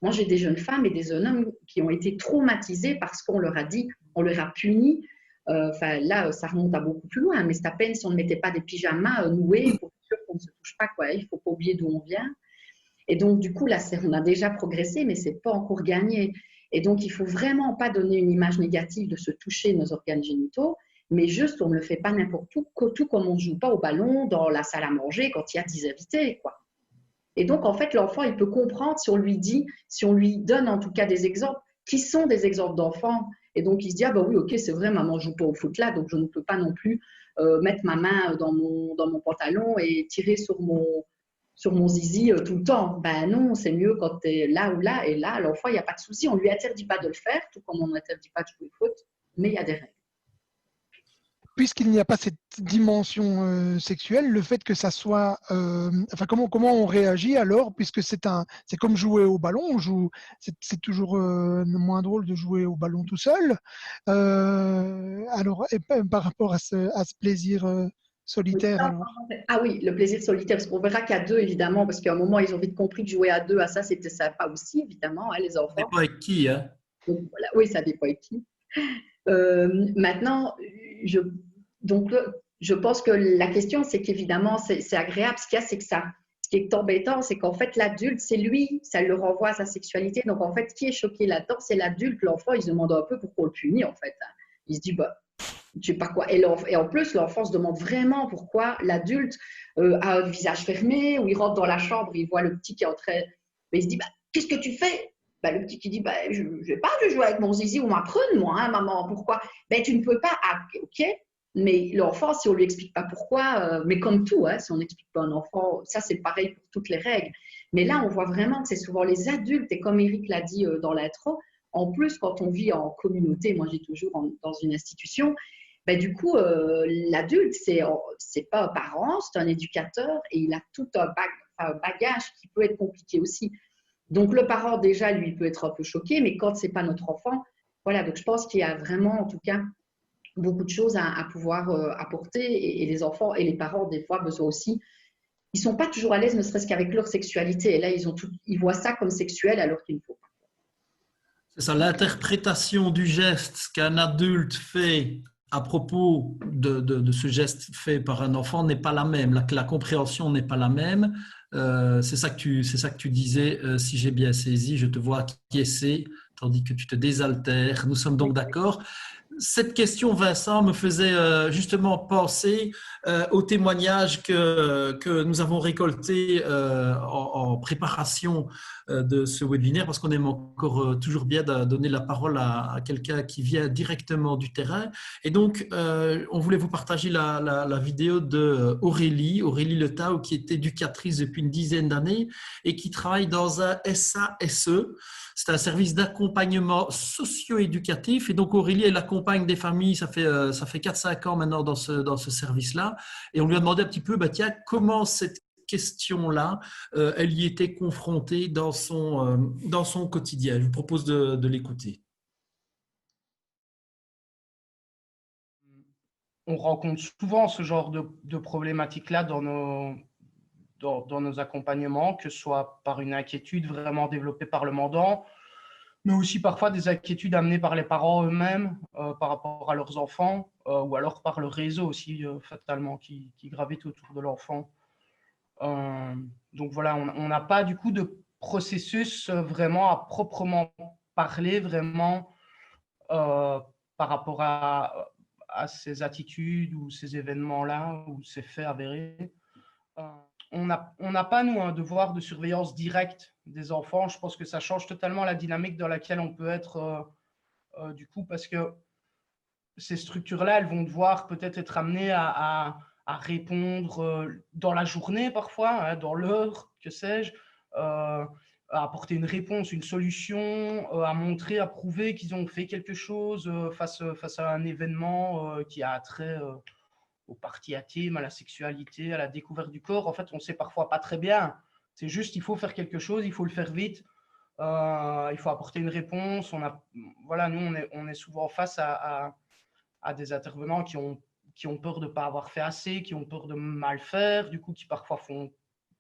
Moi, j'ai des jeunes femmes et des jeunes hommes qui ont été traumatisés parce qu'on leur a dit, on leur a puni. Là, ça remonte à beaucoup plus loin, mais c'est à peine si on ne mettait pas des pyjamas noués pour être sûr qu'on ne se touche pas. Quoi. Il ne faut pas oublier d'où on vient. Et donc, du coup, là, on a déjà progressé, mais ce n'est pas encore gagné. Et donc, il ne faut vraiment pas donner une image négative de se toucher nos organes génitaux, mais juste, on ne le fait pas n'importe où, tout comme on ne joue pas au ballon dans la salle à manger quand il y a 10 invités, quoi. Et donc, en fait, l'enfant, il peut comprendre si on lui dit, si on lui donne en tout cas des exemples qui sont des exemples d'enfants. Et donc, il se dit, ah ben oui, ok, c'est vrai, maman ne joue pas au foot là, donc je ne peux pas non plus mettre ma main dans mon pantalon et tirer sur mon zizi tout le temps. Ben non, c'est mieux quand tu es là ou là. Et là, l'enfant, il n'y a pas de souci. On ne lui interdit pas de le faire, tout comme on n'interdit pas de jouer au foot, mais il y a des règles. Puisqu'il n'y a pas cette dimension sexuelle, le fait que ça soit, enfin comment on réagit alors, puisque c'est comme jouer au ballon, c'est toujours moins drôle de jouer au ballon tout seul. Alors, et par rapport à ce plaisir solitaire, alors. Ah oui, le plaisir solitaire, parce qu'on verra qu'à deux, évidemment, parce qu'à un moment, ils ont vite compris que jouer à deux, à ça, c'était sympa aussi, évidemment, hein, les Ça enfants. dépend avec qui, hein. Donc, voilà. Oui, ça dépend avec qui. Maintenant, donc, je pense que la question, c'est qu'évidemment, c'est agréable. Ce qu'il y a, c'est que ça, ce qui est embêtant, c'est qu'en fait, l'adulte, c'est lui, ça le renvoie à sa sexualité. Donc, en fait, qui est choqué là-dedans, c'est l'adulte. L'enfant, il se demande un peu pourquoi on le punit, en fait. Il se dit, bah, je sais pas quoi. Et en plus, l'enfant se demande vraiment pourquoi l'adulte a un visage fermé, ou il rentre dans la chambre, il voit le petit qui est en train. Il se dit, bah, qu'est-ce que tu fais? Bah, le petit qui dit, bah, je ne vais pas jouer avec mon zizi ou ma prune, moi, hein, maman, pourquoi? Ben, tu ne peux pas. Ah, ok. Mais l'enfant, si on ne lui explique pas pourquoi, mais comme tout, hein, si on n'explique pas à un enfant, ça c'est pareil pour toutes les règles. Mais là, on voit vraiment que c'est souvent les adultes, et comme Eric l'a dit dans l'intro, en plus, quand on vit en communauté, moi j'ai toujours dans une institution, ben, du coup, l'adulte, c'est pas un parent, c'est un éducateur et il a tout un bagage qui peut être compliqué aussi. Donc, le parent, déjà, lui, peut être un peu choqué, mais quand ce n'est pas notre enfant, voilà. Donc, je pense qu'il y a vraiment, en tout cas, beaucoup de choses à pouvoir apporter et les enfants et les parents, des fois, besoin aussi ils sont pas toujours à l'aise, ne serait-ce qu'avec leur sexualité. Et là, ils voient ça comme sexuel alors qu'il ne faut pas. C'est ça, l'interprétation du geste qu'un adulte fait à propos de ce geste fait par un enfant n'est pas la même. La compréhension n'est pas la même. C'est ça que tu disais, si j'ai bien saisi, je te vois acquiescer, tandis que tu te désaltères. Nous sommes donc d'accord. Cette question, Vincent, me faisait justement penser au témoignage que nous avons récolté en préparation de ce webinaire, parce qu'on aime encore toujours bien de donner la parole à quelqu'un qui vient directement du terrain. Et donc, on voulait vous partager la vidéo de Aurélie Letao, qui est éducatrice depuis une dizaine d'années et qui travaille dans un SASE. C'est un service d'accompagnement socio-éducatif. Et donc, Aurélie, elle accompagne des familles, ça fait 4-5 ans maintenant dans ce service-là. Et on lui a demandé un petit peu, tiens, comment cette question-là, elle y était confrontée dans son quotidien. Je vous propose de l'écouter. On rencontre souvent ce genre de problématiques-là dans nos accompagnements, que ce soit par une inquiétude vraiment développée par le mandant, mais aussi parfois des inquiétudes amenées par les parents eux-mêmes par rapport à leurs enfants, ou alors par le réseau aussi, fatalement, qui gravite autour de l'enfant. Donc voilà, on n'a pas du coup de processus vraiment à proprement parler, vraiment par rapport à ces attitudes ou ces événements-là ou ces faits avérés. On n'a pas, nous, un devoir de surveillance directe des enfants. Je pense que ça change totalement la dynamique dans laquelle on peut être du coup, parce que ces structures-là, elles vont devoir peut-être être amenées à répondre dans la journée parfois, hein, dans l'heure, que sais-je, à apporter une réponse, une solution, à montrer, à prouver qu'ils ont fait quelque chose face à un événement qui a trait aux parties intimes, à la sexualité, à la découverte du corps. En fait, on ne sait parfois pas très bien. C'est juste qu'il faut faire quelque chose, il faut le faire vite, il faut apporter une réponse. Voilà, nous, on est souvent face à des intervenants qui ont peur de ne pas avoir fait assez, qui ont peur de mal faire, du coup, qui parfois font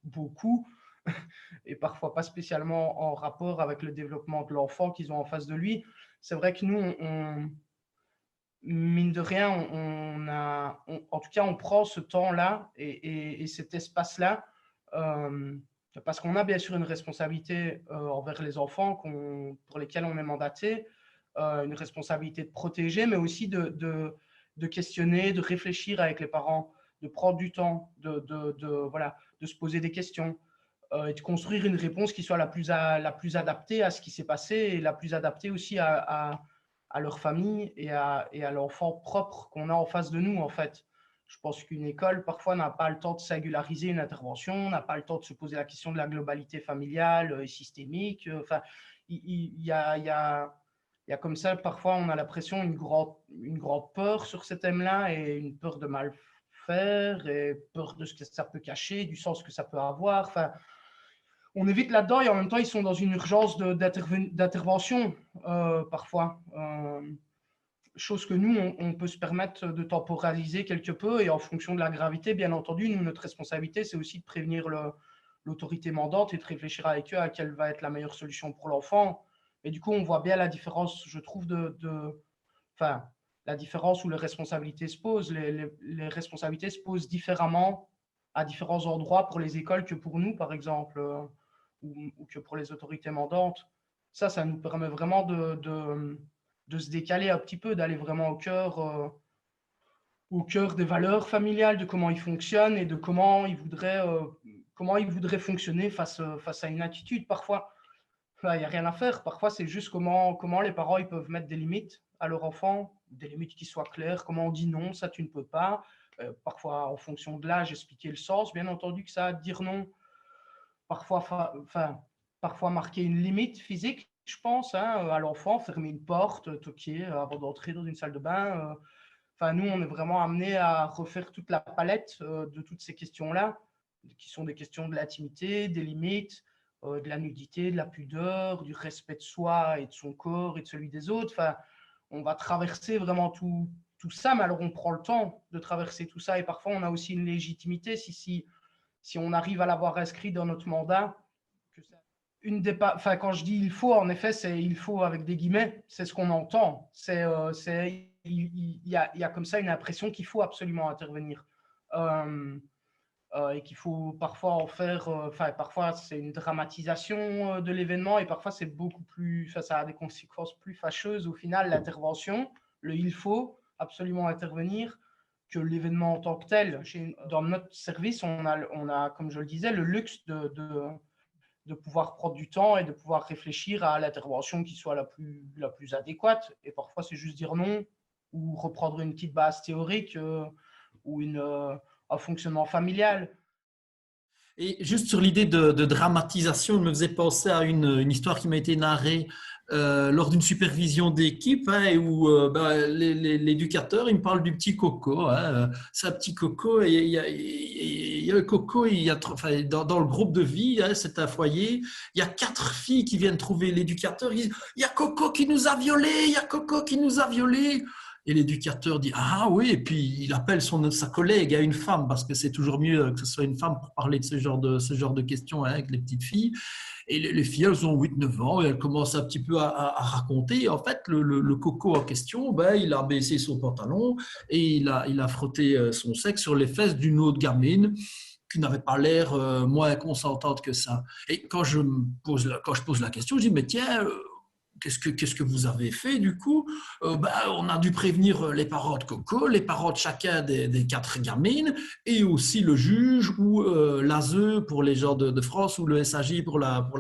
beaucoup et parfois pas spécialement en rapport avec le développement de l'enfant qu'ils ont en face de lui. C'est vrai que nous, mine de rien, en tout cas, on prend ce temps-là et cet espace-là parce qu'on a bien sûr une responsabilité envers les enfants pour lesquels on est mandaté, une responsabilité de protéger, mais aussi de questionner, de réfléchir avec les parents, de prendre du temps, voilà, de se poser des questions et de construire une réponse qui soit la plus adaptée à ce qui s'est passé et la plus adaptée aussi à leur famille et à l'enfant propre qu'on a en face de nous, en fait. Je pense qu'une école, parfois, n'a pas le temps de singulariser une intervention, n'a pas le temps de se poser la question de la globalité familiale et systémique. Enfin, il y a comme ça, parfois, on a l'impression une grande peur sur ces thèmes-là et une peur de mal faire et peur de ce que ça peut cacher, du sens que ça peut avoir. Enfin, on est vite là-dedans et en même temps, ils sont dans une urgence d'intervention parfois. Chose que nous, on peut se permettre de temporaliser quelque peu et en fonction de la gravité, bien entendu, nous, notre responsabilité, c'est aussi de prévenir l'autorité mandante et de réfléchir avec eux à quelle va être la meilleure solution pour l'enfant. Et du coup, on voit bien la différence, je trouve, enfin, la différence où les responsabilités se posent. Les responsabilités se posent différemment à différents endroits pour les écoles que pour nous, par exemple, ou que pour les autorités mandantes. Ça nous permet vraiment de se décaler un petit peu, d'aller vraiment au cœur des valeurs familiales, de comment ils fonctionnent et de comment ils voudraient fonctionner face à une attitude. Parfois, il n'y a rien à faire. Parfois, c'est juste comment les parents ils peuvent mettre des limites à leur enfant, des limites qui soient claires, comment on dit non, ça tu ne peux pas. Parfois, en fonction de l'âge, expliquer le sens. Bien entendu que ça, dire non, parfois marquer une limite physique, je pense, hein, à l'enfant, fermer une porte, toquer avant d'entrer dans une salle de bain. Enfin, nous, on est vraiment amené à refaire toute la palette de toutes ces questions-là, qui sont des questions de l'intimité, des limites, de la nudité, de la pudeur, du respect de soi et de son corps et de celui des autres. Enfin, on va traverser vraiment tout ça, mais alors on prend le temps de traverser tout ça et parfois on a aussi une légitimité si si on arrive à l'avoir inscrit dans notre mandat, que c'est enfin, quand je dis il faut, en effet, c'est il faut avec des guillemets, c'est ce qu'on entend. Il y a comme ça une impression qu'il faut absolument intervenir. Et qu'il faut parfois en faire, parfois c'est une dramatisation de l'événement et parfois c'est beaucoup plus, ça a des conséquences plus fâcheuses au final, l'intervention, il faut absolument intervenir, que l'événement en tant que tel. Dans notre service, on a, comme je le disais, le luxe de pouvoir prendre du temps et de pouvoir réfléchir à l'intervention qui soit la plus adéquate. Et parfois, c'est juste dire non ou reprendre une petite base théorique ou un fonctionnement familial. Et juste sur l'idée de dramatisation, je me faisais penser à une histoire qui m'a été narrée lors d'une supervision d'équipe, hein, où l'éducateur, il me parle du petit Coco. Hein, c'est un petit Coco, et il y a le Coco, dans le groupe de vie, hein, c'est un foyer, il y a 4 filles qui viennent trouver l'éducateur, ils disent « Il y a Coco qui nous a violés, il y a Coco qui nous a violés ». Et l'éducateur dit « Ah oui », et puis il appelle sa collègue, une femme, parce que c'est toujours mieux que ce soit une femme pour parler de ce genre de questions, hein, avec les petites filles. Et les filles, elles ont 8-9 ans, et elles commencent un petit peu à raconter. En fait, le Coco en question, il a baissé son pantalon et il a frotté son sexe sur les fesses d'une autre gamine qui n'avait pas l'air moins consentante que ça. Et quand je pose la question, je dis « Mais tiens… Qu'est-ce que vous avez fait du coup? On a dû prévenir les parents de Coco, les parents de chacun des 4 gamines, et aussi le juge ou l'ASE pour les gens de France, ou le SAJ pour la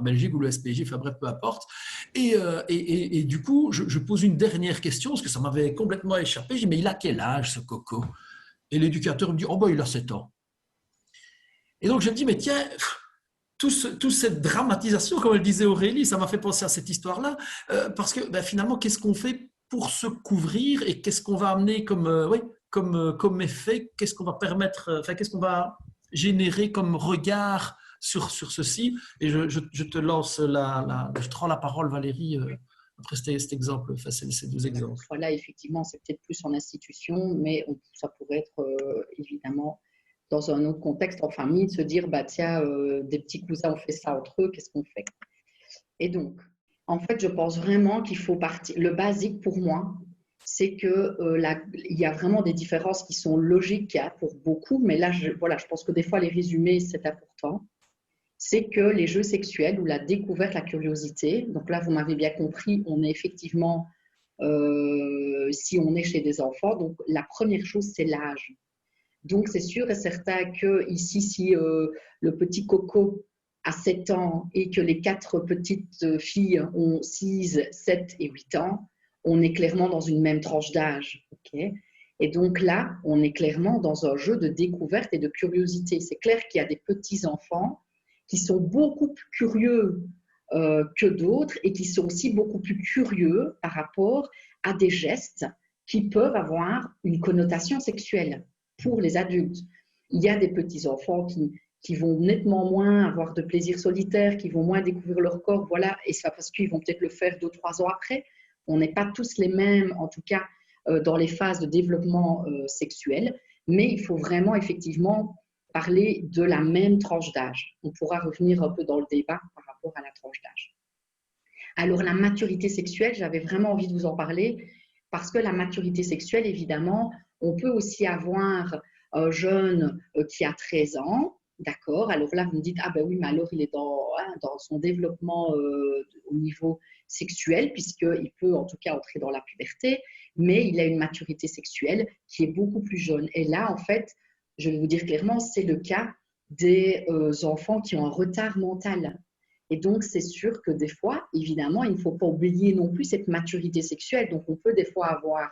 Belgique, ou le SPJ, enfin bref, peu importe. Et du coup, je pose une dernière question, parce que ça m'avait complètement échappé. Je dis « Mais il a quel âge ce Coco ?» Et l'éducateur me dit « Oh il a 7 ans. » Et donc je me dis « Mais tiens… » Toute cette dramatisation, comme elle disait Aurélie, ça m'a fait penser à cette histoire-là, parce que finalement, qu'est-ce qu'on fait pour se couvrir et qu'est-ce qu'on va amener comme effet, qu'est-ce qu'on va permettre, qu'est-ce qu'on va générer comme regard sur ceci. Et je te lance je te rends la parole, Valérie, après cet exemple, ces 2 exemples. Voilà, effectivement, c'est peut-être plus en institution, mais ça pourrait être évidemment dans un autre contexte en famille, de se dire, tiens, des petits cousins ont fait ça entre eux, qu'est-ce qu'on fait? Et donc, en fait, je pense vraiment qu'il faut partir. Le basique pour moi, c'est que il y a vraiment des différences qui sont logiques pour beaucoup, mais là, je pense que des fois, les résumés, c'est important. C'est que les jeux sexuels ou la découverte, la curiosité, donc là, vous m'avez bien compris, on est effectivement, si on est chez des enfants, donc la première chose, c'est l'âge. Donc, c'est sûr et certain que ici, si le petit Coco a 7 ans et que les 4 petites filles ont 6, 7 et 8 ans, on est clairement dans une même tranche d'âge. Okay? Et donc là, on est clairement dans un jeu de découverte et de curiosité. C'est clair qu'il y a des petits-enfants qui sont beaucoup plus curieux que d'autres et qui sont aussi beaucoup plus curieux par rapport à des gestes qui peuvent avoir une connotation sexuelle pour les adultes. Il y a des petits-enfants qui vont nettement moins avoir de plaisir solitaire, qui vont moins découvrir leur corps, voilà, et c'est parce qu'ils vont peut-être le faire 2-3 ans après. On n'est pas tous les mêmes, en tout cas, dans les phases de développement sexuel, mais il faut vraiment, effectivement, parler de la même tranche d'âge. On pourra revenir un peu dans le débat par rapport à la tranche d'âge. Alors, la maturité sexuelle, j'avais vraiment envie de vous en parler, parce que la maturité sexuelle, évidemment, on peut aussi avoir un jeune qui a 13 ans, d'accord? Alors là, vous me dites, oui, mais alors il est dans son développement au niveau sexuel, puisqu'il peut en tout cas entrer dans la puberté, mais il a une maturité sexuelle qui est beaucoup plus jeune. Et là, en fait, je vais vous dire clairement, c'est le cas des enfants qui ont un retard mental. Et donc, c'est sûr que des fois, évidemment, il ne faut pas oublier non plus cette maturité sexuelle. Donc, on peut des fois avoir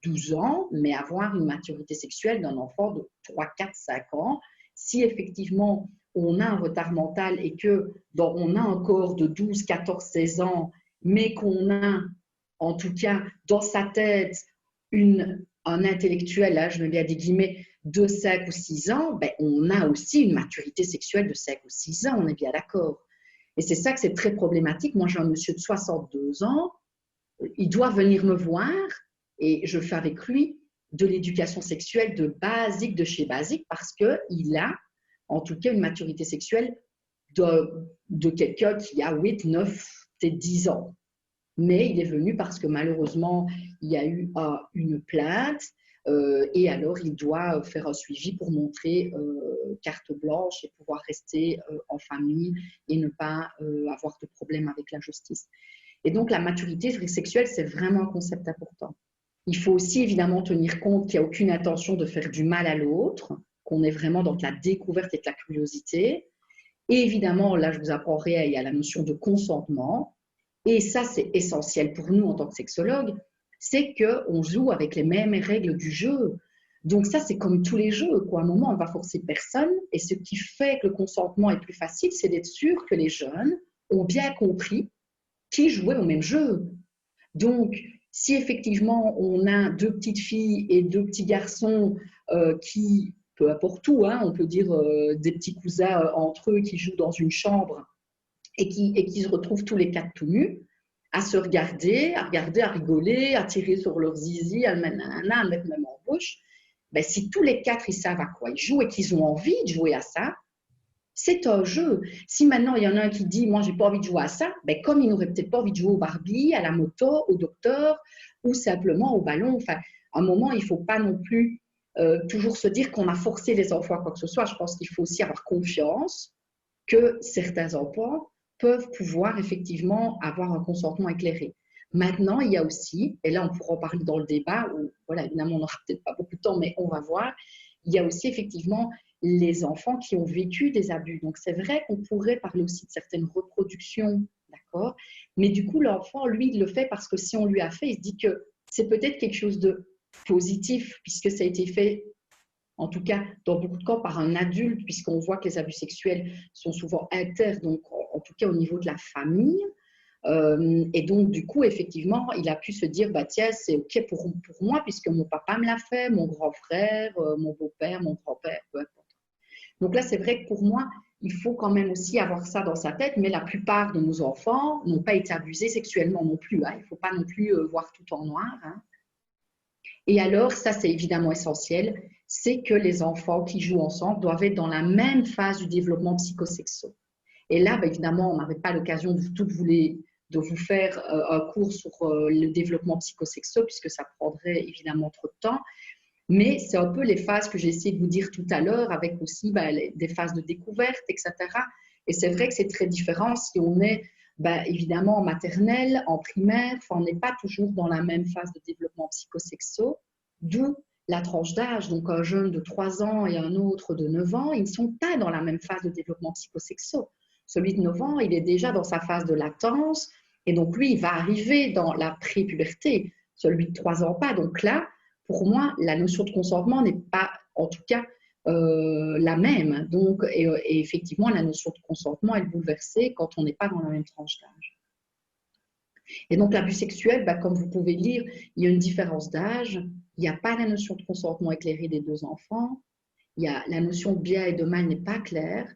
12 ans, mais avoir une maturité sexuelle d'un enfant de 3, 4, 5 ans. Si effectivement, on a un retard mental et qu'on a un corps de 12, 14, 16 ans, mais qu'on a, en tout cas, dans sa tête, un intellectuel, là, je mets bien des guillemets, de 5 ou 6 ans, on a aussi une maturité sexuelle de 5 ou 6 ans, on est bien d'accord. Et c'est ça que c'est très problématique. Moi, j'ai un monsieur de 62 ans, il doit venir me voir et je fais avec lui de l'éducation sexuelle de basique, de chez basique, parce qu'il a en tout cas une maturité sexuelle de quelqu'un qui a 8, 9, peut-être 10 ans. Mais il est venu parce que malheureusement, il y a eu une plainte et alors il doit faire un suivi pour montrer carte blanche et pouvoir rester en famille et ne pas avoir de problème avec la justice. Et donc la maturité sexuelle, c'est vraiment un concept important. Il faut aussi évidemment tenir compte qu'il n'y a aucune intention de faire du mal à l'autre, qu'on est vraiment dans de la découverte et de la curiosité. Et évidemment, là je vous apprendrai, il y a la notion de consentement. Et ça, c'est essentiel pour nous en tant que sexologues, c'est qu'on joue avec les mêmes règles du jeu. Donc ça, c'est comme tous les jeux, quoi. À un moment, on ne va forcer personne. Et ce qui fait que le consentement est plus facile, c'est d'être sûr que les jeunes ont bien compris qui jouait au même jeu. Donc, si effectivement, on a 2 petites filles et 2 petits garçons qui, peu importe où, hein, on peut dire des petits cousins entre eux qui jouent dans une chambre, et qui se retrouvent tous les 4 tout nus, à se regarder, à rigoler, à tirer sur leur zizi, à mettre même en bouche. Ben, si tous les 4 ils savent à quoi ils jouent et qu'ils ont envie de jouer à ça, c'est un jeu. Si maintenant il y en a un qui dit « moi j'ai pas envie de jouer à ça », ben, comme il n'aurait peut-être pas envie de jouer au Barbie, à la moto, au docteur ou simplement au ballon. Enfin, à un moment, il ne faut pas non plus toujours se dire qu'on a forcé les enfants à quoi que ce soit. Je pense qu'il faut aussi avoir confiance que certains enfants peuvent pouvoir effectivement avoir un consentement éclairé. Maintenant, il y a aussi, et là on pourra en parler dans le débat, où voilà, évidemment on n'aura peut-être pas beaucoup de temps, mais on va voir, il y a aussi effectivement les enfants qui ont vécu des abus. Donc c'est vrai qu'on pourrait parler aussi de certaines reproductions, d'accord, mais du coup l'enfant, lui, il le fait parce que si on lui a fait, il se dit que c'est peut-être quelque chose de positif, puisque ça a été fait en tout cas dans beaucoup de cas par un adulte, puisqu'on voit que les abus sexuels sont souvent inter, donc en tout cas au niveau de la famille. Et donc du coup, effectivement, il a pu se dire, bah tiens, c'est ok pour moi, puisque mon papa me l'a fait, mon grand frère, mon beau-père, mon grand-père, peu importe. Donc là, c'est vrai que pour moi, il faut quand même aussi avoir ça dans sa tête, mais la plupart de nos enfants n'ont pas été abusés sexuellement non plus, hein. Il ne faut pas non plus voir tout en noir, hein. Et alors, ça c'est évidemment essentiel, c'est que les enfants qui jouent ensemble doivent être dans la même phase du développement psychosexuel. Et là, bah, évidemment, on n'avait pas l'occasion de vous faire un cours sur le développement psychosexuel, puisque ça prendrait évidemment trop de temps. Mais c'est un peu les phases que j'ai essayé de vous dire tout à l'heure, avec aussi des phases de découverte, etc. Et c'est vrai que c'est très différent si on est évidemment en maternelle, en primaire, on n'est pas toujours dans la même phase de développement psychosexuel, d'où la tranche d'âge. Donc un jeune de 3 ans et un autre de 9 ans, ils ne sont pas dans la même phase de développement psychosexuel. Celui de 9 ans, il est déjà dans sa phase de latence, et donc lui, il va arriver dans la pré-puberté. Celui de 3 ans, pas. Donc là, pour moi, la notion de consentement n'est pas, en tout cas, la même. Donc, et effectivement, la notion de consentement est bouleversée quand on n'est pas dans la même tranche d'âge. Et donc, l'abus sexuel, comme vous pouvez lire, il y a une différence d'âge. Il n'y a pas la notion de consentement éclairé des 2 enfants. Il y a la notion de bien et de mal n'est pas claire,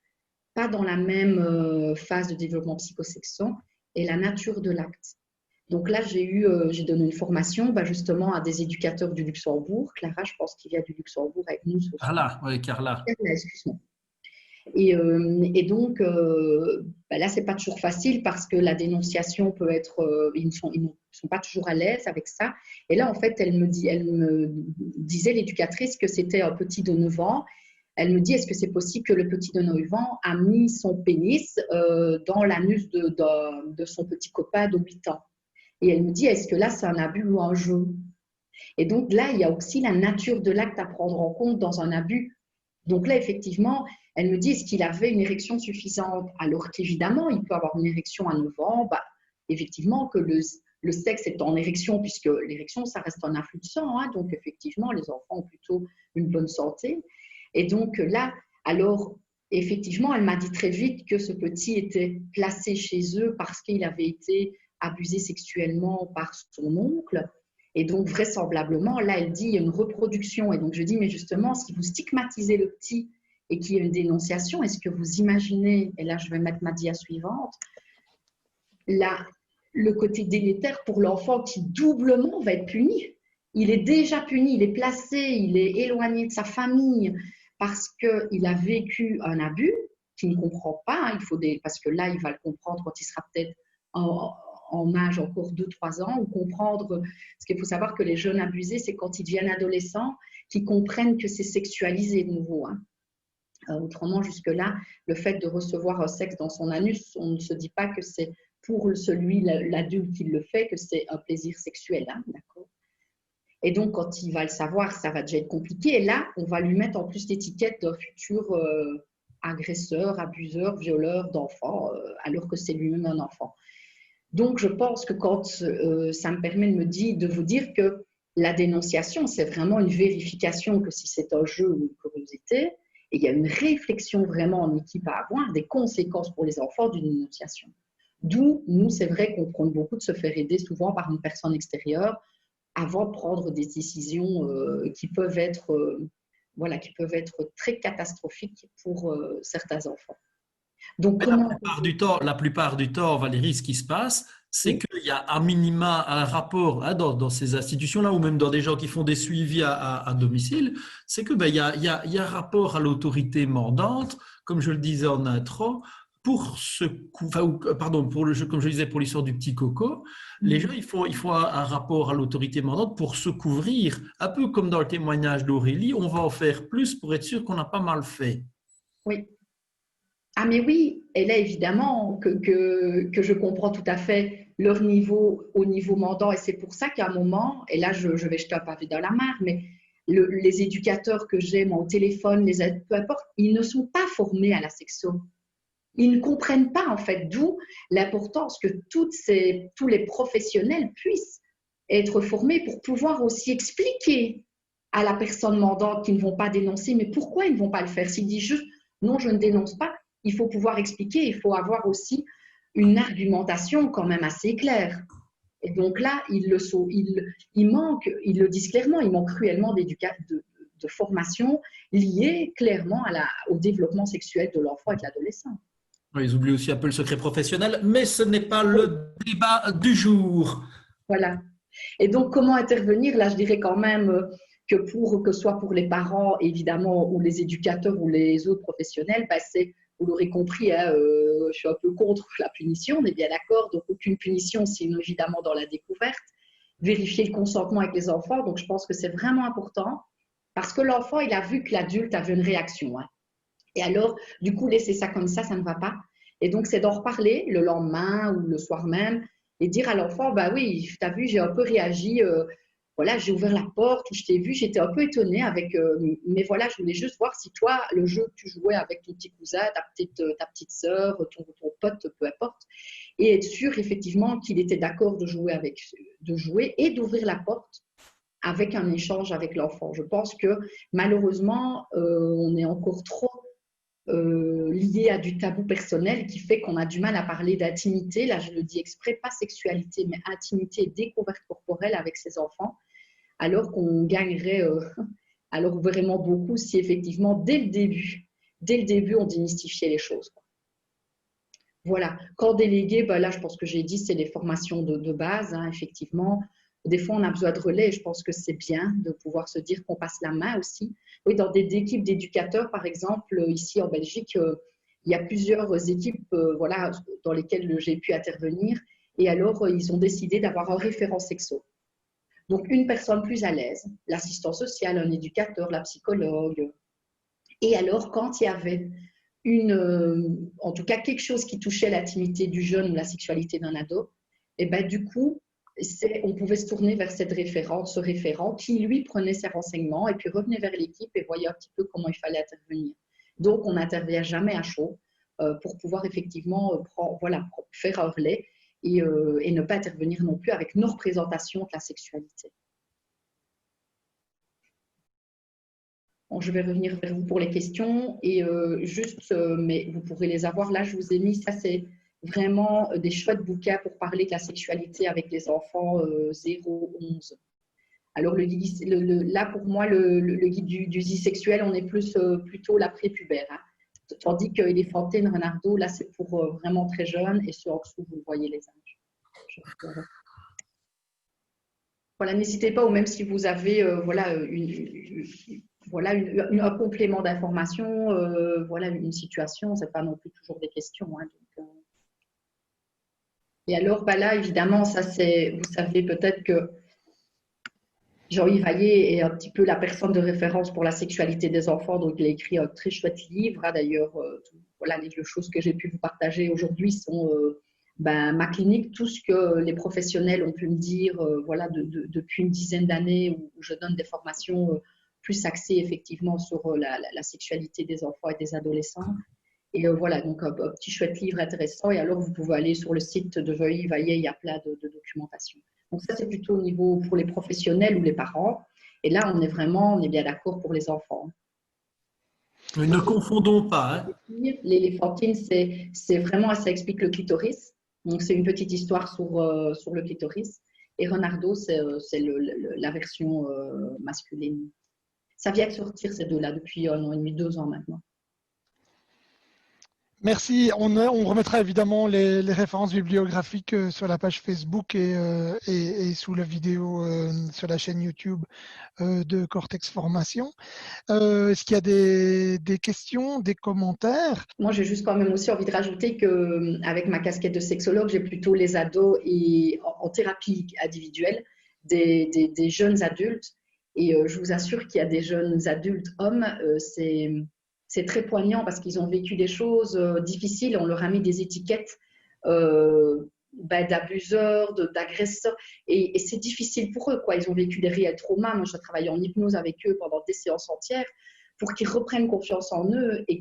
pas dans la même phase de développement psychosexuel, et la nature de l'acte. Donc là, j'ai donné une formation justement à des éducateurs du Luxembourg. Clara, je pense qu'il vient du Luxembourg avec nous ce soir. Carla, oui, Carla. Carla, excuse-moi. Et donc, là, ce n'est pas toujours facile parce que la dénonciation peut être… ils ne sont pas toujours à l'aise avec ça. Et là, en fait, elle me disait, l'éducatrice, que c'était un petit de 9 ans. Elle me dit, est-ce que c'est possible que le petit de 9 ans a mis son pénis dans l'anus de son petit copain de 8 ans? Et elle me dit, est-ce que là, c'est un abus ou un jeu? Et donc là, il y a aussi la nature de l'acte à prendre en compte dans un abus. Donc là, effectivement, elle me dit, est-ce qu'il avait une érection suffisante? Alors qu'évidemment, il peut avoir une érection à 9 ans, effectivement, que le sexe est en érection, puisque l'érection, ça reste un afflux de sang, hein, donc effectivement, les enfants ont plutôt une bonne santé. Et donc là, alors, effectivement, elle m'a dit très vite que ce petit était placé chez eux parce qu'il avait été abusé sexuellement par son oncle. Et donc, vraisemblablement, là, elle dit, il y a une reproduction. Et donc, je dis, mais justement, si vous stigmatisez le petit et qu'il y a une dénonciation, est-ce que vous imaginez, et là, je vais mettre ma dia suivante, le côté délétère pour l'enfant qui doublement va être puni. Il est déjà puni, il est placé, il est éloigné de sa famille. parce qu'il a vécu un abus qu'il ne comprend pas. Parce que là, il va le comprendre quand il sera peut-être en âge encore 2-3 ans, ou comprendre. Parce qu'il faut savoir que les jeunes abusés, c'est quand ils deviennent adolescents qu'ils comprennent que c'est sexualisé de nouveau. Hein. Autrement, jusque-là, le fait de recevoir un sexe dans son anus, on ne se dit pas que c'est pour l'adulte qui le fait, que c'est un plaisir sexuel. Hein, d'accord ? Et donc, quand il va le savoir, ça va déjà être compliqué. Et là, on va lui mettre en plus l'étiquette d'un futur agresseur, abuseur, violeur d'enfants, alors que c'est lui-même un enfant. Donc, je pense que quand ça me permet de vous dire que la dénonciation, c'est vraiment une vérification que si c'est un jeu ou une curiosité, et il y a une réflexion vraiment en équipe à avoir, des conséquences pour les enfants d'une dénonciation. D'où, nous, c'est vrai qu'on prend beaucoup de se faire aider souvent par une personne extérieure avant de prendre des décisions qui peuvent être très catastrophiques pour certains enfants. Donc, La plupart du temps, Valérie, ce qui se passe, c'est oui. qu'il y a à minima un rapport hein, dans ces institutions-là, ou même dans des gens qui font des suivis à domicile, c'est que il y a un rapport à l'autorité mandante, comme je le disais en intro, pour comme je disais pour l'histoire du petit Coco, les gens il faut un rapport à l'autorité mandante pour se couvrir, un peu comme dans le témoignage d'Aurélie, on va en faire plus pour être sûr qu'on n'a pas mal fait. Oui. Ah mais oui, et là évidemment que je comprends tout à fait leur niveau au niveau mandant, et c'est pour ça qu'à un moment, et là je vais jeter un pavé dans la mare, mais les éducateurs que j'ai, moi au téléphone, peu importe, ils ne sont pas formés à la sexo. Ils ne comprennent pas en fait, d'où l'importance que tous les professionnels puissent être formés pour pouvoir aussi expliquer à la personne mandante qu'ils ne vont pas dénoncer, mais pourquoi ils ne vont pas le faire. S'ils disent juste non, je ne dénonce pas, il faut pouvoir expliquer, il faut avoir aussi une argumentation quand même assez claire. Et donc là, il manque, ils le disent clairement, il manque cruellement de formation liée clairement au développement sexuel de l'enfant et de l'adolescent. Ils oublient aussi un peu le secret professionnel, mais ce n'est pas le débat du jour. Voilà. Et donc, comment intervenir? Là, je dirais quand même que ce soit pour les parents, évidemment, ou les éducateurs ou les autres professionnels, vous l'aurez compris, hein, je suis un peu contre la punition, on est bien d'accord. Donc, aucune punition, sinon évidemment dans la découverte. Vérifier le consentement avec les enfants. Donc, je pense que c'est vraiment important parce que l'enfant, il a vu que l'adulte avait une réaction. Hein. Et alors, du coup, laisser ça comme ça ne va pas. Et donc, c'est d'en reparler le lendemain ou le soir même et dire à l'enfant, bah oui, tu as vu, j'ai un peu réagi, voilà, j'ai ouvert la porte, je t'ai vu, j'étais un peu étonnée mais voilà, je voulais juste voir si toi, le jeu que tu jouais avec ton petit cousin, ta petite sœur, ton pote, peu importe, et être sûr effectivement qu'il était d'accord de jouer et d'ouvrir la porte avec un échange avec l'enfant. Je pense que malheureusement, on est encore trop lié à du tabou personnel qui fait qu'on a du mal à parler d'intimité. Là, je le dis exprès, pas sexualité, mais intimité et découverte corporelle avec ses enfants, alors qu'on gagnerait alors vraiment beaucoup si effectivement, dès le début, on démystifiait les choses. Voilà. Corps délégué, là, je pense que j'ai dit, c'est les formations de base, hein, effectivement. Des fois, on a besoin de relais et je pense que c'est bien de pouvoir se dire qu'on passe la main aussi. Oui, dans des équipes d'éducateurs, par exemple, ici en Belgique, il y a plusieurs équipes voilà, dans lesquelles j'ai pu intervenir. Et alors, ils ont décidé d'avoir un référent sexo. Donc, une personne plus à l'aise, l'assistant social, un éducateur, la psychologue. Et alors, quand il y avait en tout cas quelque chose qui touchait l'intimité du jeune ou la sexualité d'un ado, et du coup, on pouvait se tourner vers ce référent qui, lui, prenait ses renseignements et puis revenait vers l'équipe et voyait un petit peu comment il fallait intervenir. Donc, on n'intervient jamais à chaud pour pouvoir effectivement faire un relais et ne pas intervenir non plus avec nos représentations de la sexualité. Bon, je vais revenir vers vous pour les questions et mais vous pourrez les avoir. Là, je vous ai mis, ça c'est vraiment des chouettes bouquins pour parler de la sexualité avec les enfants 0-11. Alors, là, pour moi, le guide du sexuel, on est plutôt la prépubère. Hein. Tandis que Éléphantine, Renardo, là, c'est pour vraiment très jeunes et sur en dessous, vous voyez les âges. Voilà, n'hésitez pas, ou même si vous avez voilà, un complément d'information, voilà, une situation, c'est pas non plus toujours des questions. Hein, donc, et alors, bah là, évidemment, ça c'est, vous savez peut-être que Jean-Yves Hayet est un petit peu la personne de référence pour la sexualité des enfants, donc il a écrit un très chouette livre. Hein, d'ailleurs, voilà, les choses que j'ai pu vous partager aujourd'hui sont ma clinique, tout ce que les professionnels ont pu me dire voilà, depuis une dizaine d'années où je donne des formations plus axées effectivement sur la sexualité des enfants et des adolescents. Et voilà, donc un petit chouette livre intéressant. Et alors, vous pouvez aller sur le site de Jean-Yves Hayet, il y a plein de documentation. Donc ça, c'est plutôt au niveau pour les professionnels ou les parents. Et là, on est bien d'accord pour les enfants. Mais ne confondons pas. Hein. L'éléphantine, c'est vraiment, ça explique le clitoris. Donc, c'est une petite histoire sur le clitoris. Et Renardo, c'est la version masculine. Ça vient de sortir, ces deux-là, depuis 1 an et demi, 2 ans maintenant. Merci. On remettra évidemment les références bibliographiques sur la page Facebook et sous la vidéo sur la chaîne YouTube de Cortex Formation. Est-ce qu'il y a des questions, des commentaires? Moi, j'ai juste quand même aussi envie de rajouter qu'avec ma casquette de sexologue, j'ai plutôt les ados et en thérapie individuelle des jeunes adultes. Et je vous assure qu'il y a des jeunes adultes hommes, c'est très poignant parce qu'ils ont vécu des choses difficiles. On leur a mis des étiquettes d'abuseurs, d'agresseurs. Et c'est difficile pour eux, quoi. Ils ont vécu des réels traumas. Moi, je travaille en hypnose avec eux pendant des séances entières pour qu'ils reprennent confiance en eux et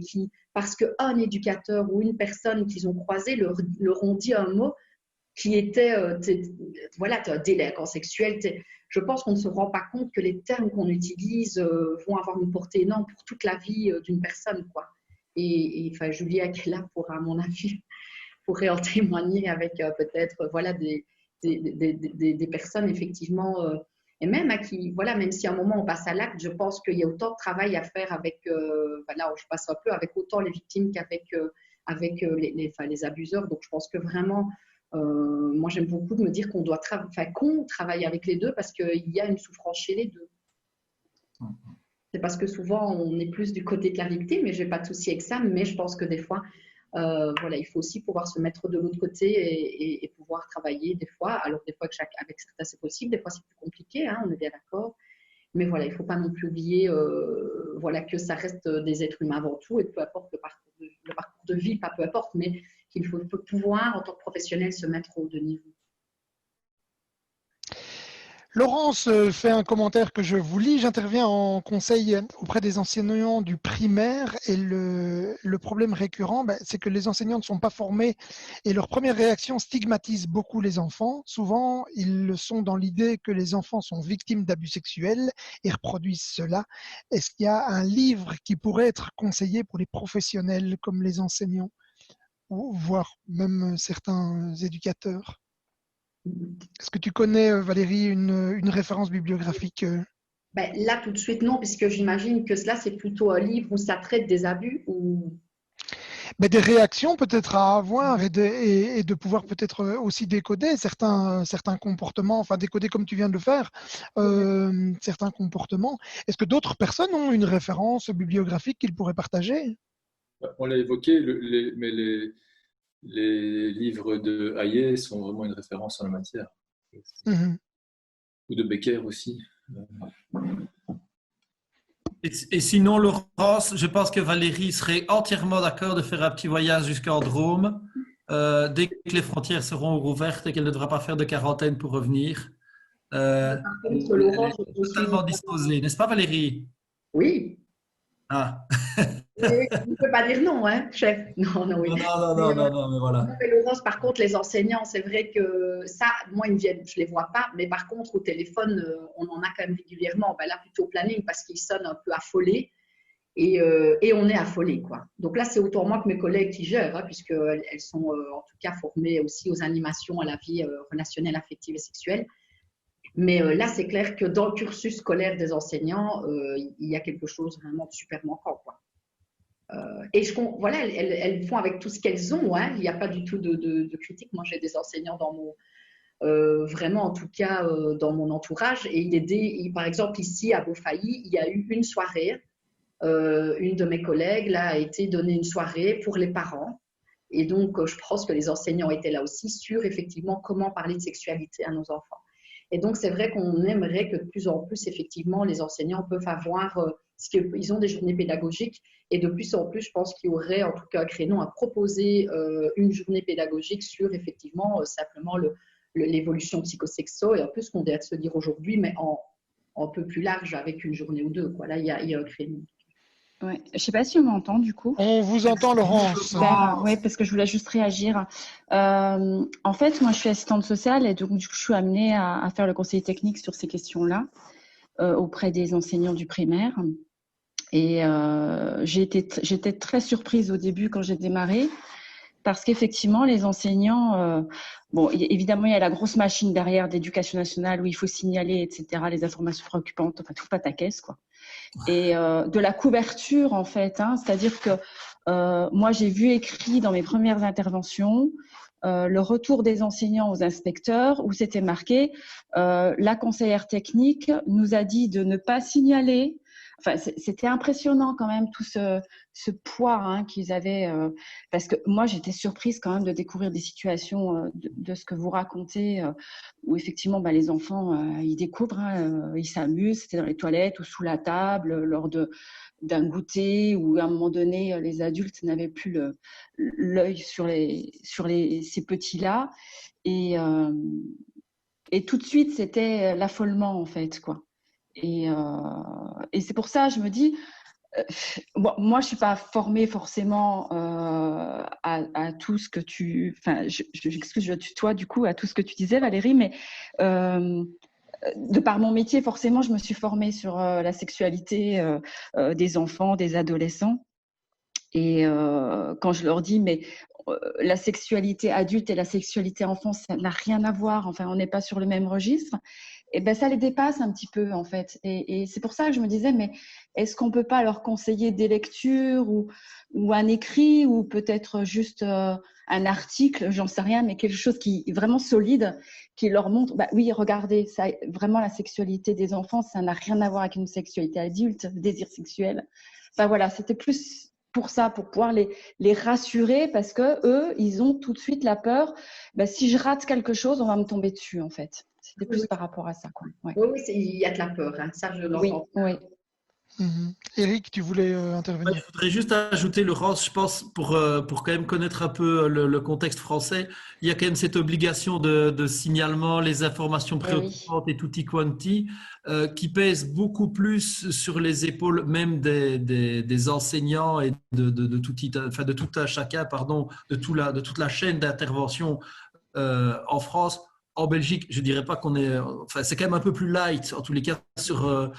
parce qu'un éducateur ou une personne qu'ils ont croisé leur ont dit un mot qui était voilà, tu es un délinquant sexuel. Je pense qu'on ne se rend pas compte que les termes qu'on utilise vont avoir une portée énorme pour toute la vie d'une personne, quoi. Et enfin, Julia qui est là à mon avis, pourrait en témoigner avec peut-être voilà, des personnes effectivement, et même à qui, voilà, même si à un moment on passe à l'acte, je pense qu'il y a autant de travail à faire avec, voilà, je passe un peu avec autant les victimes qu'avec les abuseurs. Donc je pense que vraiment, moi j'aime beaucoup de me dire qu'on travaille avec les deux parce qu'il y a une souffrance chez les deux. C'est parce que souvent on est plus du côté de la victime, mais je n'ai pas de souci avec ça, mais je pense que des fois, voilà, il faut aussi pouvoir se mettre de l'autre côté et pouvoir travailler des fois. Alors des fois avec certains c'est possible, des fois c'est plus compliqué, hein, on est bien d'accord. Mais voilà, il ne faut pas non plus oublier voilà, que ça reste des êtres humains avant tout et peu importe le parcours de vie, pas peu importe, mais qu'il faut pouvoir en tant que professionnel se mettre au de niveau. Laurence fait un commentaire que je vous lis. J'interviens en conseil auprès des enseignants du primaire et le problème récurrent, c'est que les enseignants ne sont pas formés et leur première réaction stigmatise beaucoup les enfants. Souvent, ils le sont dans l'idée que les enfants sont victimes d'abus sexuels et reproduisent cela. Est-ce qu'il y a un livre qui pourrait être conseillé pour les professionnels comme les enseignants, ou voire même certains éducateurs? Est-ce que tu connais, Valérie, une référence bibliographique Là, tout de suite, non, puisque j'imagine que cela, c'est plutôt un livre où ça traite des abus ou… Des réactions peut-être à avoir et de pouvoir peut-être aussi décoder certains comportements, enfin décoder comme tu viens de le faire, certains comportements. Est-ce que d'autres personnes ont une référence bibliographique qu'ils pourraient partager? On l'a évoqué, mais les livres de Hayet sont vraiment une référence en la matière. Ou de Becker aussi. Et sinon, Laurence, je pense que Valérie serait entièrement d'accord de faire un petit voyage jusqu'en Drôme dès que les frontières seront ouvertes et qu'elle ne devra pas faire de quarantaine pour revenir. Par contre, Laurent, elle est totalement disposée, n'est-ce pas Valérie? Oui. Ah. Oui, on ne peut pas dire non, hein, chef. Non, oui. Non, mais voilà. Mais Laurence, par contre, les enseignants, c'est vrai que ça, moi, ils me viennent, je ne les vois pas, mais par contre, au téléphone, on en a quand même régulièrement. Là, plutôt au planning, parce qu'ils sonnent un peu affolés et on est affolés, quoi. Donc là, c'est autant moi que mes collègues qui gèrent, hein, puisqu'elles sont en tout cas formées aussi aux animations, à la vie relationnelle, affective et sexuelle. Mais là, c'est clair que dans le cursus scolaire des enseignants, il y a quelque chose vraiment de super manquant, quoi. Et voilà, elles font avec tout ce qu'elles ont, hein. Il n'y a pas du tout de critique. Moi, j'ai des enseignants vraiment en tout cas dans mon entourage. Et par exemple, ici à Beaufailly, il y a eu une soirée. Une de mes collègues là, a été donner une soirée pour les parents. Et donc, je pense que les enseignants étaient là aussi sur effectivement comment parler de sexualité à nos enfants. Et donc, c'est vrai qu'on aimerait que de plus en plus, effectivement, les enseignants peuvent avoir, parce qu'ils ont des journées pédagogiques, et de plus en plus, je pense qu'il y aurait en tout cas un créneau à proposer une journée pédagogique sur effectivement simplement l'évolution psychosexo, et un peu ce qu'on vient de se dire aujourd'hui, mais en un peu plus large avec une journée ou deux. Quoi. Là, il y a un créneau. Ouais. Je ne sais pas si on m'entend du coup. On vous entend, Laurence. Oui, parce que je voulais juste réagir. En fait, moi, je suis assistante sociale et donc du coup, je suis amenée à faire le conseiller technique sur ces questions-là auprès des enseignants du primaire. Et j'étais très surprise au début quand j'ai démarré parce qu'effectivement, les enseignants, bon, évidemment, il y a la grosse machine derrière d'éducation nationale où il faut signaler, etc., les informations préoccupantes, enfin, tout pataquès, quoi. Et de la couverture, en fait, hein, c'est-à-dire que moi, j'ai vu écrit dans mes premières interventions le retour des enseignants aux inspecteurs où c'était marqué la conseillère technique nous a dit de ne pas signaler. Enfin, c'était impressionnant quand même tout ce poids hein, qu'ils avaient, parce que moi j'étais surprise quand même de découvrir des situations de ce que vous racontez, où effectivement bah, les enfants ils découvrent, hein, ils s'amusent, c'était dans les toilettes ou sous la table lors d'un goûter, où à un moment donné les adultes n'avaient plus l'œil sur ces petits-là, et tout de suite c'était l'affolement en fait quoi. Et c'est pour ça, je me dis, bon, moi, je ne suis pas formée forcément à tout ce que tu… Enfin, j'excuse, je tutoie du coup à tout ce que tu disais, Valérie, mais de par mon métier, forcément, je me suis formée sur la sexualité des enfants, des adolescents. Et quand je leur dis, mais la sexualité adulte et la sexualité enfant, ça n'a rien à voir, enfin, on n'est pas sur le même registre. Et ben, ça les dépasse un petit peu, en fait. Et c'est pour ça que je me disais, mais est-ce qu'on ne peut pas leur conseiller des lectures ou un écrit ou peut-être juste un article, j'en sais rien, mais quelque chose qui est vraiment solide, qui leur montre, bah oui, regardez, ça, vraiment la sexualité des enfants, ça n'a rien à voir avec une sexualité adulte, le désir sexuel. Enfin voilà, c'était plus pour ça, pour pouvoir les rassurer, parce que eux, ils ont tout de suite la peur, bah, si je rate quelque chose, on va me tomber dessus, en fait. C'était plus par rapport à ça. Quoi. Ouais. Oui, il y a de la peur, hein. Ça je l'entends. Oui. Eric, tu voulais intervenir? Je voudrais juste ajouter, Laurence, je pense, pour quand même connaître un peu le contexte français, il y a quand même cette obligation de signalement, les informations préoccupantes et tutti quanti, qui pèse beaucoup plus sur les épaules même des enseignants et de tout un chacun, pardon, de toute la chaîne d'intervention en France. En Belgique, je dirais pas qu'on est… Enfin, c'est quand même un peu plus light, en tous les cas, sur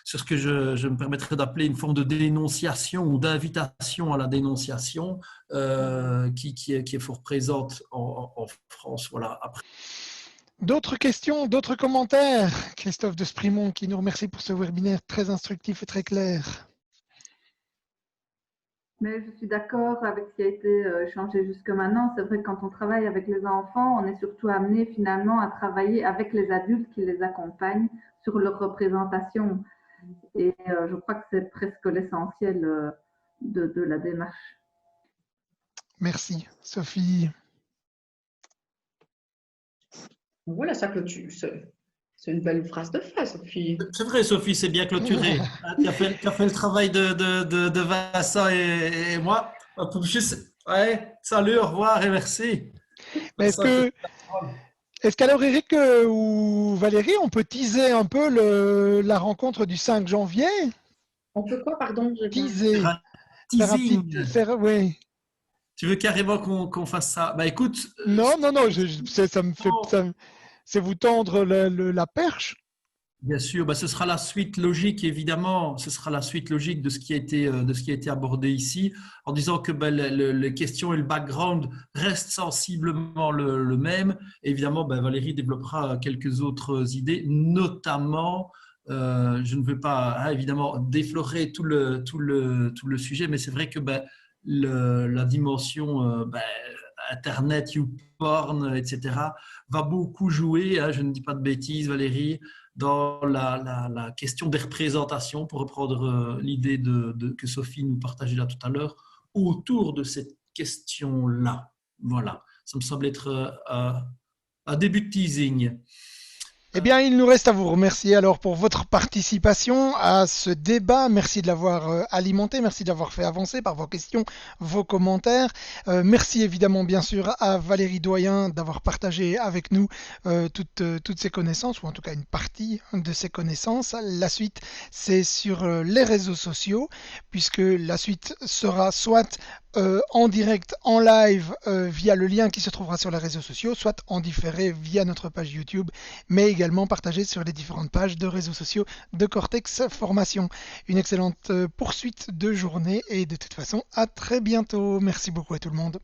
ce que je me permettrais d'appeler une forme de dénonciation ou d'invitation à la dénonciation qui est fort présente en France. Voilà. Après. D'autres questions, d'autres commentaires? Christophe de Sprimont qui nous remercie pour ce webinaire très instructif et très clair. Mais je suis d'accord avec ce qui a été échangé jusque maintenant. C'est vrai que quand on travaille avec les enfants, on est surtout amené finalement à travailler avec les adultes qui les accompagnent sur leur représentation. Et je crois que c'est presque l'essentiel de la démarche. Merci. Sophie? Voilà, ça clôture. C'est une belle phrase de fin, Sophie. C'est vrai, Sophie, c'est bien clôturé. Tu as fait le travail de Vincent et moi. Juste, ouais, salut, au revoir et merci. Est-ce qu'alors, Eric ou Valérie, on peut teaser un peu la rencontre du 5 janvier? On peut quoi, pardon? Teaser. Teasing. Oui. Tu veux carrément qu'on fasse ça? Bah écoute. Non, ça me fait. C'est vous tendre la perche. Bien sûr, bah ce sera la suite logique, évidemment. Ce sera la suite logique de ce qui a été abordé ici, en disant que les questions et le background restent sensiblement le même. Évidemment, Valérie développera quelques autres idées, notamment. Je ne veux pas évidemment déflorer tout le sujet, mais c'est vrai que la dimension Internet, YouPorn, etc., va beaucoup jouer, hein, je ne dis pas de bêtises, Valérie, dans la question des représentations, pour reprendre l'idée que Sophie nous partageait là tout à l'heure, autour de cette question-là. Voilà, ça me semble être un début de teasing. Eh bien, il nous reste à vous remercier alors pour votre participation à ce débat. Merci de l'avoir alimenté, merci de l'avoir fait avancer par vos questions, vos commentaires. Merci évidemment, bien sûr, à Valérie Doyen d'avoir partagé avec nous toutes ses connaissances, ou en tout cas une partie de ses connaissances. La suite, c'est sur les réseaux sociaux, puisque la suite sera soit en direct, en live, via le lien qui se trouvera sur les réseaux sociaux, soit en différé via notre page YouTube, mais également partagé sur les différentes pages de réseaux sociaux de Cortex Formation. Une excellente poursuite de journée et de toute façon, à très bientôt. Merci beaucoup à tout le monde.